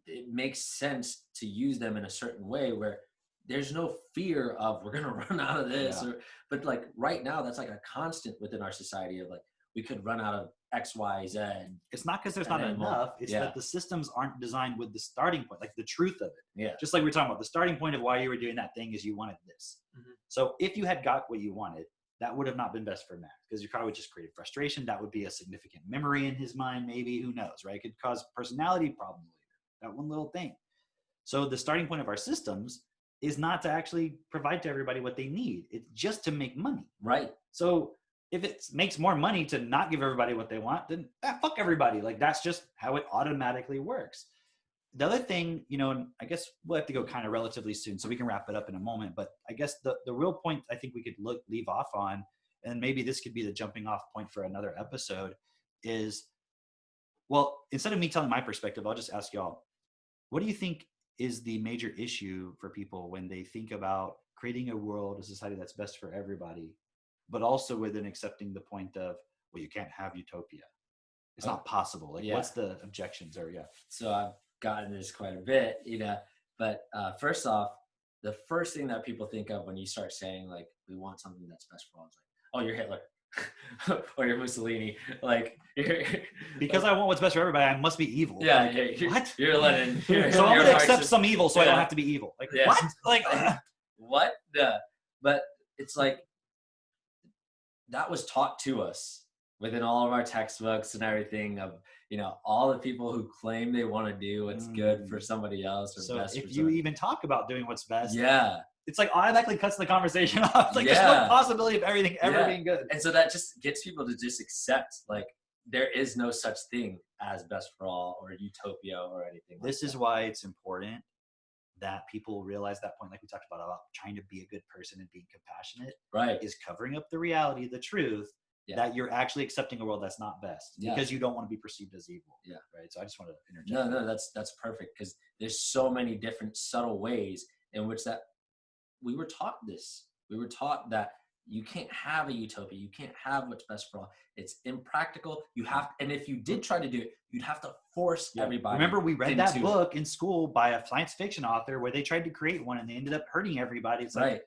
It makes sense to use them in a certain way where there's no fear of we're going to run out of this. But like right now, that's like a constant within our society of like, we could run out of X, Y, Z. It's not because there's not enough. It's that the systems aren't designed with the starting point, like the truth of it. Yeah. Just like we're talking about, the starting point of why you were doing that thing is you wanted this. So if you had got what you wanted, that would have not been best for Max, because you probably just created frustration. That would be a significant memory in his mind, maybe, who knows, right? It could cause personality problems later, that one little thing. So the starting point of our systems is not to actually provide to everybody what they need. It's just to make money. Right. So if it makes more money to not give everybody what they want, then fuck everybody. Like, that's just how it automatically works. the other thing, and I guess we'll have to go kind of relatively soon, so we can wrap it up in a moment. But I guess the real point I think we could leave off on, and maybe this could be the jumping off point for another episode, is, well, instead of me telling my perspective, I'll just ask y'all, what do you think is the major issue for people when they think about creating a world, a society that's best for everybody, but also within accepting the point of, well, you can't have utopia. It's not possible. Like, what's the objections? Or So I've gotten this quite a bit, but first off, the first thing that people think of when you start saying like, we want something that's best for all, is like, oh, you're Hitler. Or you're Mussolini, like because I want what's best for everybody, I must be evil. Yeah, like, what? You're Lenin. So I'm gonna accept some evil, so I don't have to be evil. Like what? Like what? But it's like that was taught to us within all of our textbooks and everything. Of all the people who claim they want to do what's good for somebody else. Or so best if for you even talk about doing what's best, it's like automatically cuts the conversation off. Like there's no possibility of everything ever being good. And so that just gets people to just accept like there is no such thing as best for all or utopia or anything. This is why it's important that people realize that point, like we talked about trying to be a good person and being compassionate. Right. Is covering up the reality, the truth, that you're actually accepting a world that's not best because you don't want to be perceived as evil. Yeah. Right. So I just want to interject. No, that's perfect, because there's so many different subtle ways in which that we were taught this. We were taught that you can't have a utopia. You can't have what's best for all. It's impractical. You have, and if you did try to do it, you'd have to force everybody. Remember, we read that book in school by a science fiction author where they tried to create one and they ended up hurting everybody. It's like,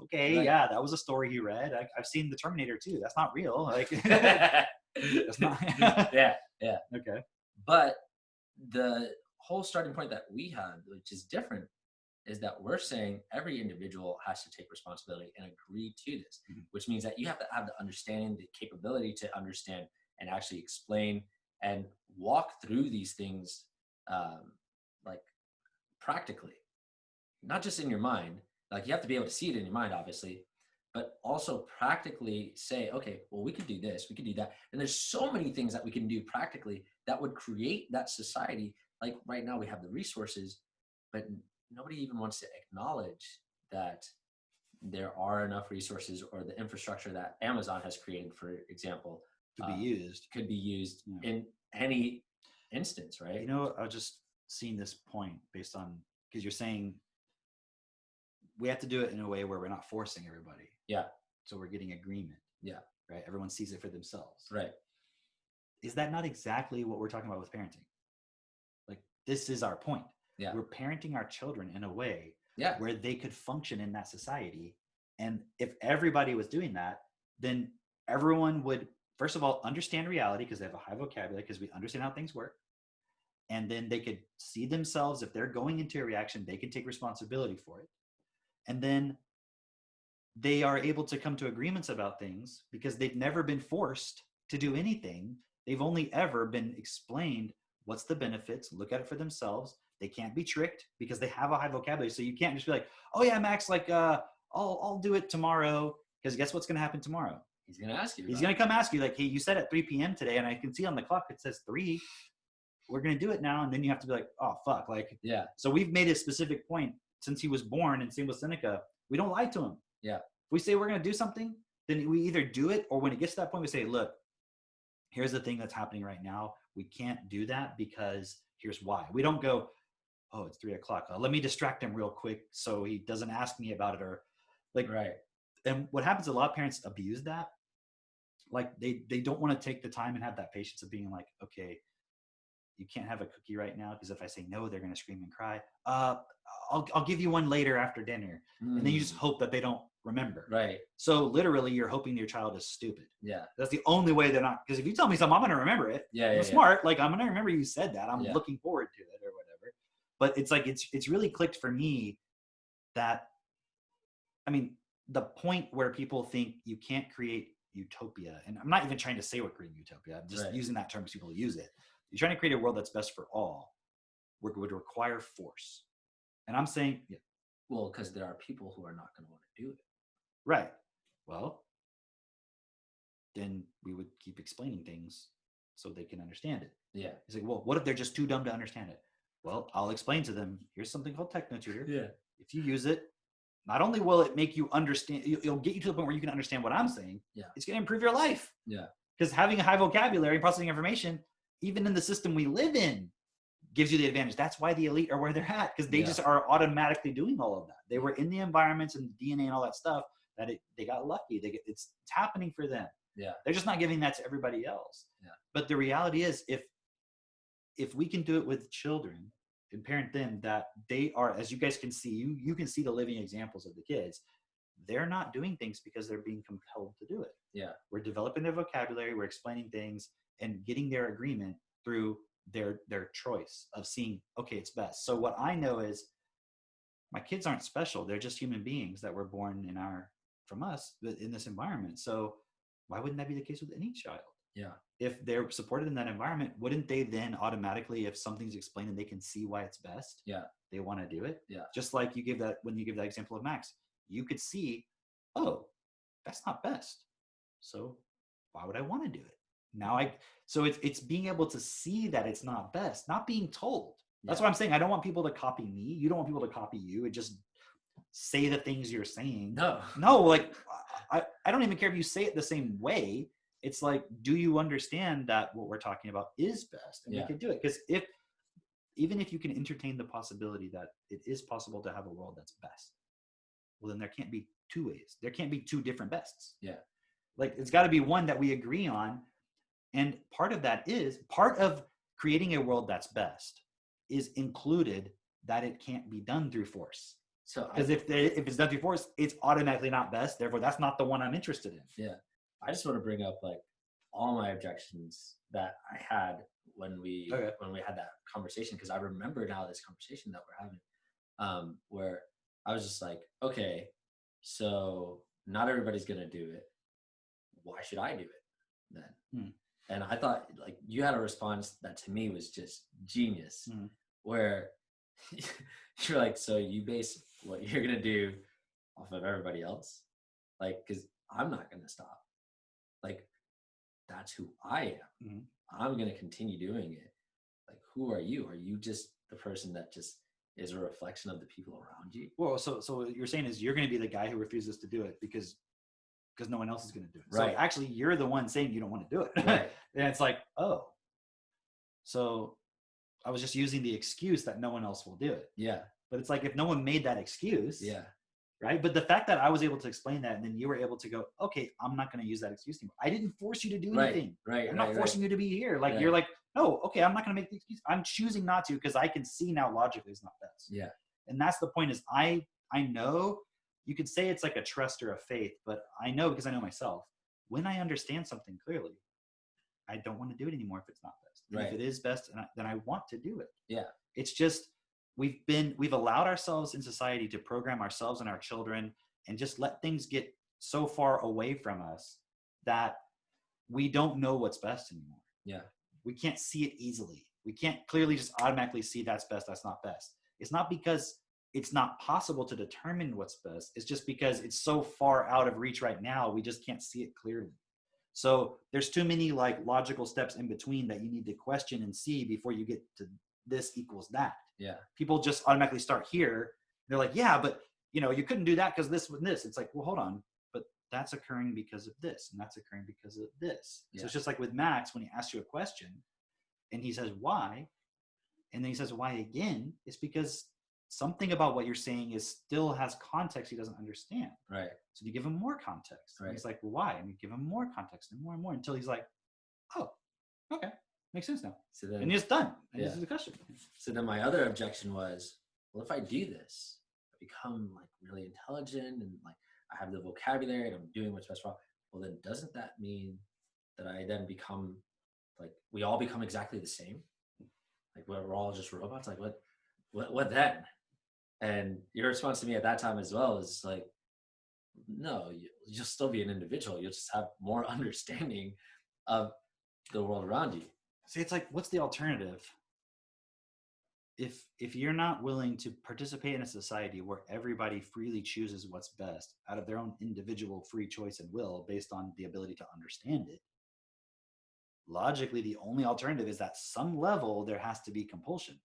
okay, that was a story he read. I've seen the Terminator too. That's not real. Like, that's not. Yeah. Okay. But the whole starting point that we had, which is different, is that we're saying every individual has to take responsibility and agree to this, which means that you have to have the understanding, the capability to understand and actually explain and walk through these things like practically, not just in your mind. Like you have to be able to see it in your mind, obviously, but also practically say, okay, well, we could do this, we could do that. And there's so many things that we can do practically that would create that society. Like right now we have the resources, but nobody even wants to acknowledge that there are enough resources or the infrastructure that Amazon has created, for example, could be used in any instance, right? I was just seeing this point based on, because you're saying we have to do it in a way where we're not forcing everybody. Yeah. So we're getting agreement. Yeah. Right. Everyone sees it for themselves. Right. Is that not exactly what we're talking about with parenting? Like, this is our point. Yeah. We're parenting our children in a way where they could function in that society. And if everybody was doing that, then everyone would, first of all, understand reality because they have a high vocabulary, because we understand how things work. And then they could see themselves, if they're going into a reaction, they can take responsibility for it. And then they are able to come to agreements about things because they've never been forced to do anything. They've only ever been explained what's the benefits, look at it for themselves. They can't be tricked because they have a high vocabulary. So you can't just be like, oh yeah, Max, like I'll do it tomorrow, because guess what's going to happen tomorrow? He's going to ask you. He's going to come ask you like, hey, you said at 3 p.m. today, and I can see on the clock it says 3. We're going to do it now. And then you have to be like, oh, fuck. Like, so we've made a specific point since he was born, and same with Seneca. We don't lie to him. Yeah. If we say we're going to do something, then we either do it, or when it gets to that point, we say, look, here's the thing that's happening right now. We can't do that because here's why. We don't go, oh, it's 3 o'clock. Let me distract him real quick so he doesn't ask me about it, or like, right. And what happens, a lot of parents abuse that. Like they don't want to take the time and have that patience of being like, okay, you can't have a cookie right now because if I say no, they're going to scream and cry. I'll give you one later after dinner. And then you just hope that they don't remember. Right. So literally you're hoping your child is stupid. Yeah. That's the only way they're not, because if you tell me something, I'm going to remember it. Yeah. I'm smart. Like I'm going to remember you said that. I'm looking forward to it or whatever. But it's like, it's really clicked for me that, I mean, the point where people think you can't create utopia, and I'm not even trying to say we're creating utopia. I'm just using that term because people use it. You're trying to create a world that's best for all, would require force. And I'm saying, well, because there are people who are not going to want to do it. Right. Well, then we would keep explaining things so they can understand it. Yeah. It's like, well, what if they're just too dumb to understand it? Well, I'll explain to them. Here's something called TechnoTutor. Yeah. If you use it, not only will it make you understand, it'll get you to the point where you can understand what I'm saying. Yeah. It's going to improve your life. Yeah. Because having a high vocabulary, processing information, even in the system we live in, gives you the advantage. That's why the elite are where they're at, because they just are automatically doing all of that. They were in the environments and DNA and all that stuff that they got lucky. It's happening for them. Yeah. They're just not giving that to everybody else. Yeah. But the reality is, if we can do it with children and parent them, that they are, as you guys can see, you can see the living examples of the kids. They're not doing things because they're being compelled to do it. Yeah. We're developing their vocabulary, we're explaining things and getting their agreement through their choice of seeing, okay, it's best. So what I know is my kids aren't special. They're just human beings that were born from us in this environment. So why wouldn't that be the case with any child? Yeah. If they're supported in that environment, wouldn't they then automatically, if something's explained and they can see why it's best, they want to do it? Yeah. Just like when you give that example of Max, you could see, oh, that's not best. So why would I want to do it? So it's being able to see that it's not best, not being told. That's what I'm saying. I don't want people to copy me. You don't want people to copy you and just say the things you're saying. No, like I don't even care if you say it the same way. It's like, do you understand that what we're talking about is best? And we can do it. Because even if you can entertain the possibility that it is possible to have a world that's best, well, then there can't be two ways. There can't be two different bests. Yeah. Like it's got to be one that we agree on. And part of creating a world that's best is included that it can't be done through force. So because if it's done through force, it's automatically not best. Therefore, that's not the one I'm interested in. Yeah. I just want to bring up like all my objections that I had when we had that conversation, because I remember now this conversation that we're having, where I was just like, okay, so not everybody's gonna do it. Why should I do it then? And I thought like you had a response that to me was just genius, where you're like, so you base what you're gonna do off of everybody else, like, because I'm not gonna stop. Like, that's who I am. I'm gonna continue doing it. Like, who are you? Are you just the person that just is a reflection of the people around you? Well, so what you're saying is you're going to be the guy who refuses to do it because no one else is going to do it. Right. So actually, you're the one saying you don't want to do it. Right. And it's like, oh, so I was just using the excuse that no one else will do it. Yeah. But it's like, if no one made that excuse, yeah, right? But the fact that I was able to explain that and then you were able to go, okay, I'm not going to use that excuse anymore. I didn't force you to do anything. Right. I'm not forcing you to be here. Like, you're like, no, okay, I'm not going to make the excuse. I'm choosing not to because I can see now logically it's not best. Yeah. And that's the point is I know you could say it's like a trust or a faith, but I know because I know myself, when I understand something clearly, I don't want to do it anymore if it's not best. And if it is best, then I want to do it. Yeah. It's just, we've allowed ourselves in society to program ourselves and our children and just let things get so far away from us that we don't know what's best anymore. Yeah. We can't see it easily. We can't clearly just automatically see that's best, that's not best. It's not because it's not possible to determine what's best. It's just because it's so far out of reach right now, we just can't see it clearly. So there's too many like logical steps in between that you need to question and see before you get to this equals that. Yeah. People just automatically start here. They're like, yeah, but you couldn't do that because this and this. It's like, well, hold on. But that's occurring because of this. And that's occurring because of this. Yeah. So it's just like with Max, when he asks you a question and he says, why? And then he says, why again? It's because something about what you're saying still has context he doesn't understand. Right. So you give him more context. Right. And he's like, well, why? And you give him more context and more until he's like, oh, okay. Makes sense now. So then, and it's done. And this is the question. So then my other objection was, well, if I do this, I become like really intelligent and like I have the vocabulary and I'm doing what's best for all. Well, then doesn't that mean that I then become like, we all become exactly the same? Like we're all just robots? Like what then? And your response to me at that time as well is like, no, you'll still be an individual. You'll just have more understanding of the world around you. See, it's like, what's the alternative? If you're not willing to participate in a society where everybody freely chooses what's best out of their own individual free choice and will based on the ability to understand it, logically, the only alternative is that some level there has to be compulsion.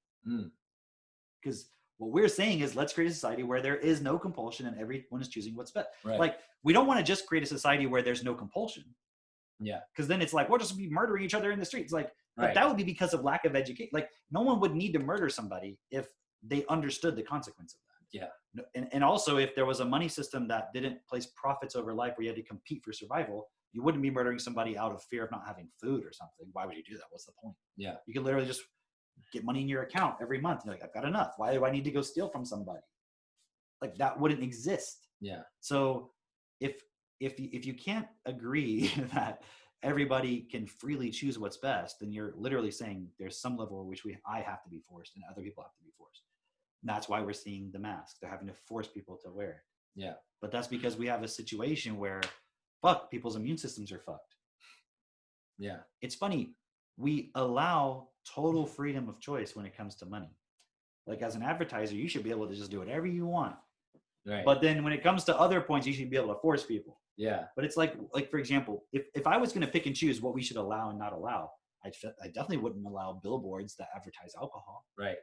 because what we're saying is let's create a society where there is no compulsion and everyone is choosing what's best. Right. Like, we don't want to just create a society where there's no compulsion. Yeah. Because then it's like, we'll just be murdering each other in the streets. Like, but Right. that would be because of lack of education. Like, no one would need to murder somebody if they understood the consequence of that. Yeah. And also, if there was a money system that didn't place profits over life where you had to compete for survival, you wouldn't be murdering somebody out of fear of not having food or something. Why would you do that? What's the point? Yeah. You could literally just get money in your account every month. You're like, I've got enough. Why do I need to go steal from somebody? Like, that wouldn't exist. Yeah. So if you can't agree that everybody can freely choose what's best, then you're literally saying there's some level in which I have to be forced and other people have to be forced. And that's why we're seeing the mask. They're having to force people to wear it. Yeah. But that's because we have a situation where people's immune systems are fucked. Yeah. It's funny. We allow total freedom of choice when it comes to money. Like, as an advertiser, you should be able to just do whatever you want. Right. But then when it comes to other points, you should be able to force people. Yeah. But it's like for example, if I was going to pick and choose what we should allow and not allow, I definitely wouldn't allow billboards that advertise alcohol. Right.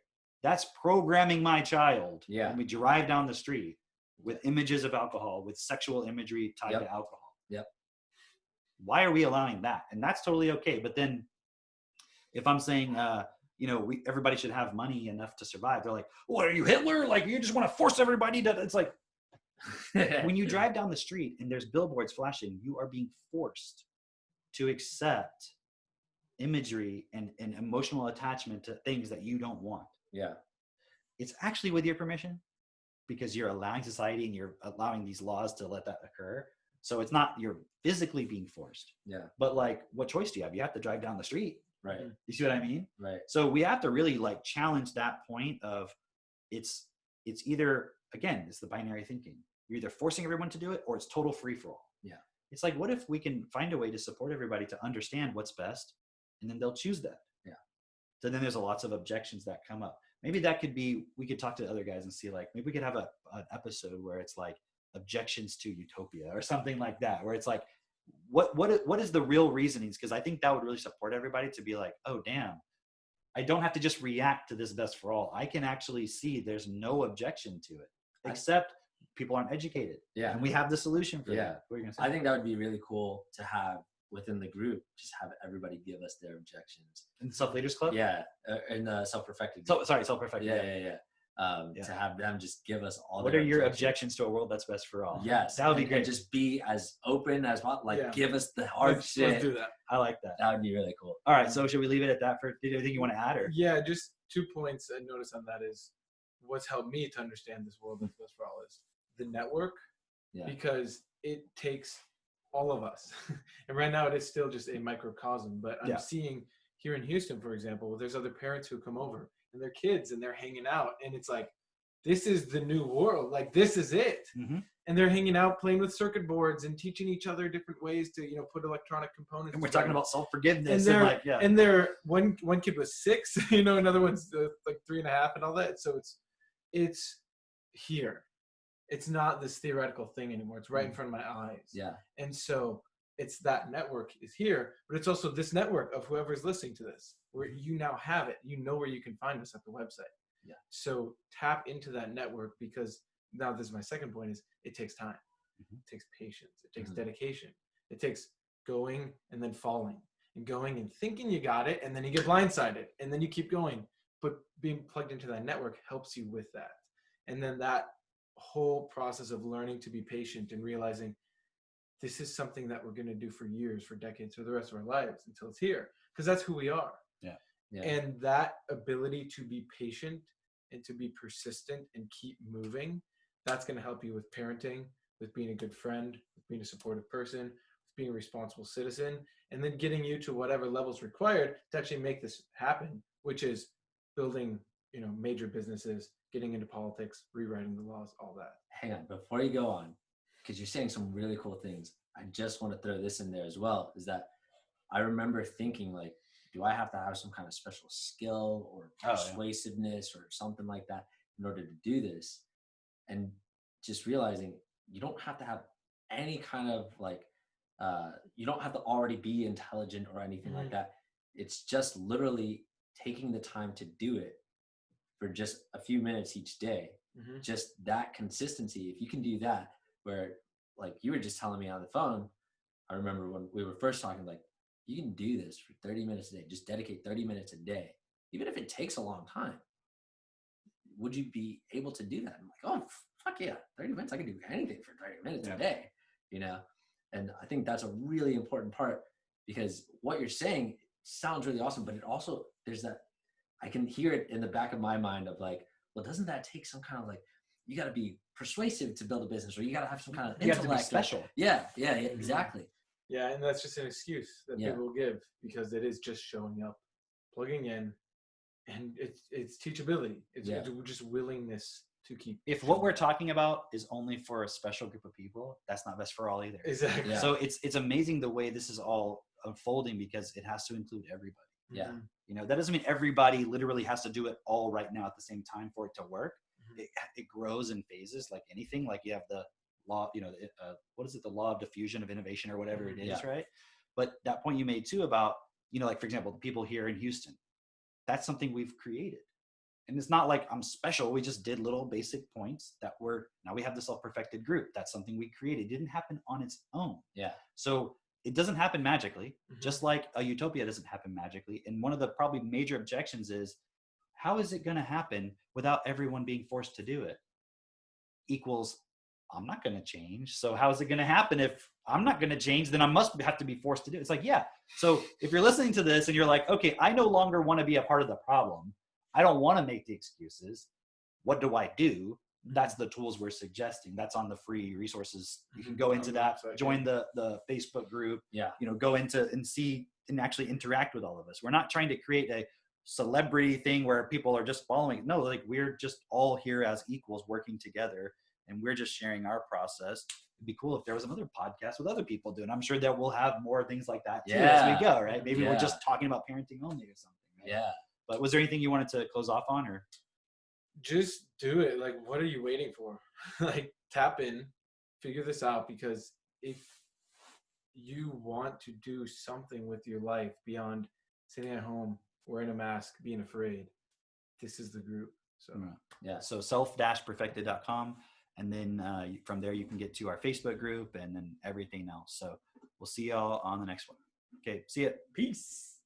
That's programming my child. Yeah. When we drive down the street with images of alcohol, with sexual imagery tied Yep. to alcohol. Yep. Why are we allowing that? And that's totally okay. But then if I'm saying, everybody should have money enough to survive, they're like, what are you, Hitler? Like, you just want to force everybody to, it's like, when you drive down the street and there's billboards flashing, you are being forced to accept imagery and emotional attachment to things that you don't want. Yeah. It's actually with your permission, because you're allowing society and you're allowing these laws to let that occur. So it's not you're physically being forced. Yeah. But like, what choice do you have? You have to drive down the street. Right. You see what I mean? Right. So we have to really like challenge that point of it's either, again, it's the binary thinking. You're either forcing everyone to do it or it's total free for all. Yeah. It's like, what if we can find a way to support everybody to understand what's best, and then they'll choose that. Yeah. So then there's lots of objections that come up. Maybe that could be, we could talk to other guys and see, like, maybe we could have an episode where it's like objections to utopia or something like that, where it's like, what is the real reasonings? Because I think that would really support everybody to be like, oh, damn, I don't have to just react to this best for all. I can actually see there's no objection to it, except people aren't educated. Yeah. And we have the solution for Yeah. that. What are you gonna say? I think that would be really cool to have within the group, just have everybody give us their objections. In the Self Leaders Club? Yeah. In the self-perfected. Self-perfected. Yeah. To have them just give us all. What their are your objections to a world that's best for all? Yes. That would be and great. just be as open as possible. Like, Yeah. give us the hard shit. Let's do that. I like that. That would be really cool. All right. So should we leave it at that? Do you think you want to add, or? Yeah, just 2 points I noticed on that is what's helped me to understand this world that's best for all is the network, Yeah. because it takes all of us. And right now it is still just a microcosm, but I'm Yeah. seeing here in Houston, for example, there's other parents who come over and their kids and they're hanging out, and it's like, this is the new world. Like, this is it. Mm-hmm. And they're hanging out, playing with circuit boards and teaching each other different ways to, put electronic components. And we're together. talking about self-forgiveness And and, they're like, yeah. and they're one kid was 6, another one's like 3.5 and all that. So it's here. It's not this theoretical thing anymore. It's right in front of my eyes. Yeah. And so it's that network is here, but it's also this network of whoever's listening to this, where you now have it. You know where you can find us at the website. Yeah. So tap into that network, because now this is my second point is it takes time. Mhm. It takes patience. It takes Mhm. dedication. It takes going and then falling and going and thinking you got it, and then you get blindsided and then you keep going. But being plugged into that network helps you with that. And then that whole process of learning to be patient and realizing this is something that we're going to do for years, for decades, for the rest of our lives until it's here, because that's who we are. Yeah. And that ability to be patient and to be persistent and keep moving, that's going to help you with parenting, with being a good friend, with being a supportive person, with being a responsible citizen, and then getting you to whatever levels required to actually make this happen, which is building, major businesses, getting into politics, rewriting the laws, all that. Hang on, before you go on, because you're saying some really cool things, I just want to throw this in there as well, is that I remember thinking, like, do I have to have some kind of special skill or persuasiveness or something like that in order to do this? And just realizing you don't have to have any kind of like, you don't have to already be intelligent or anything like that. It's just literally taking the time to do it for just a few minutes each day, just that consistency. If you can do that, where like you were just telling me on the phone, I remember when we were first talking, like, you can do this for 30 minutes a day, just dedicate 30 minutes a day, even if it takes a long time. Would you be able to do that? I'm like, oh, fuck yeah, 30 minutes, I can do anything for 30 minutes a day, you know? And I think that's a really important part, because what you're saying sounds really awesome, but it also, there's that, I can hear it in the back of my mind of like, well, doesn't that take some kind of like, you got to be persuasive to build a business, or you got to have some kind of intellect. You have to be special. Yeah, exactly. Yeah, and that's just an excuse that people will give, because it is just showing up, plugging in, and it's teachability. It's just willingness to keep. If what we're talking about is only for a special group of people, that's not best for all either. Exactly. So it's amazing the way this is all unfolding, because it has to include everybody. Yeah. You know, that doesn't mean everybody literally has to do it all right now at the same time for it to work. It grows in phases, like anything. Like you have the law, you know, what is it? The law of diffusion of innovation, or whatever it is, right? But that point you made too about, you know, like for example, the people here in Houston, that's something we've created. And it's not like I'm special. We just did little basic points that now we have the self-perfected group. That's something we created. It didn't happen on its own. Yeah. So it doesn't happen magically, just like a utopia doesn't happen magically. And one of the probably major objections is, how is it going to happen without everyone being forced to do it? Equals, I'm not going to change. So how is it going to happen if I'm not going to change? Then I must have to be forced to do it. It's like, yeah. So if you're listening to this and you're like, okay, I no longer want to be a part of the problem. I don't want to make the excuses. What do I do? That's the tools we're suggesting. That's on the free resources. You can go into that, join the Facebook group, you know, go into and see and actually interact with all of us. We're not trying to create a celebrity thing where people are just following. No, like we're just all here as equals working together, and we're just sharing our process. It'd be cool if there was another podcast with other people doing. I'm sure that we'll have more things like that too as we go, right? Maybe we're just talking about parenting only or something. Right? Yeah. But was there anything you wanted to close off on, or? Just do it. Like, what are you waiting for? Like, tap in, figure this out, because if you want to do something with your life beyond sitting at home, wearing a mask, being afraid, this is the group. So so self-perfected.com, and then from there you can get to our Facebook group and then everything else. So we'll see y'all on the next one. Okay, see ya. Peace.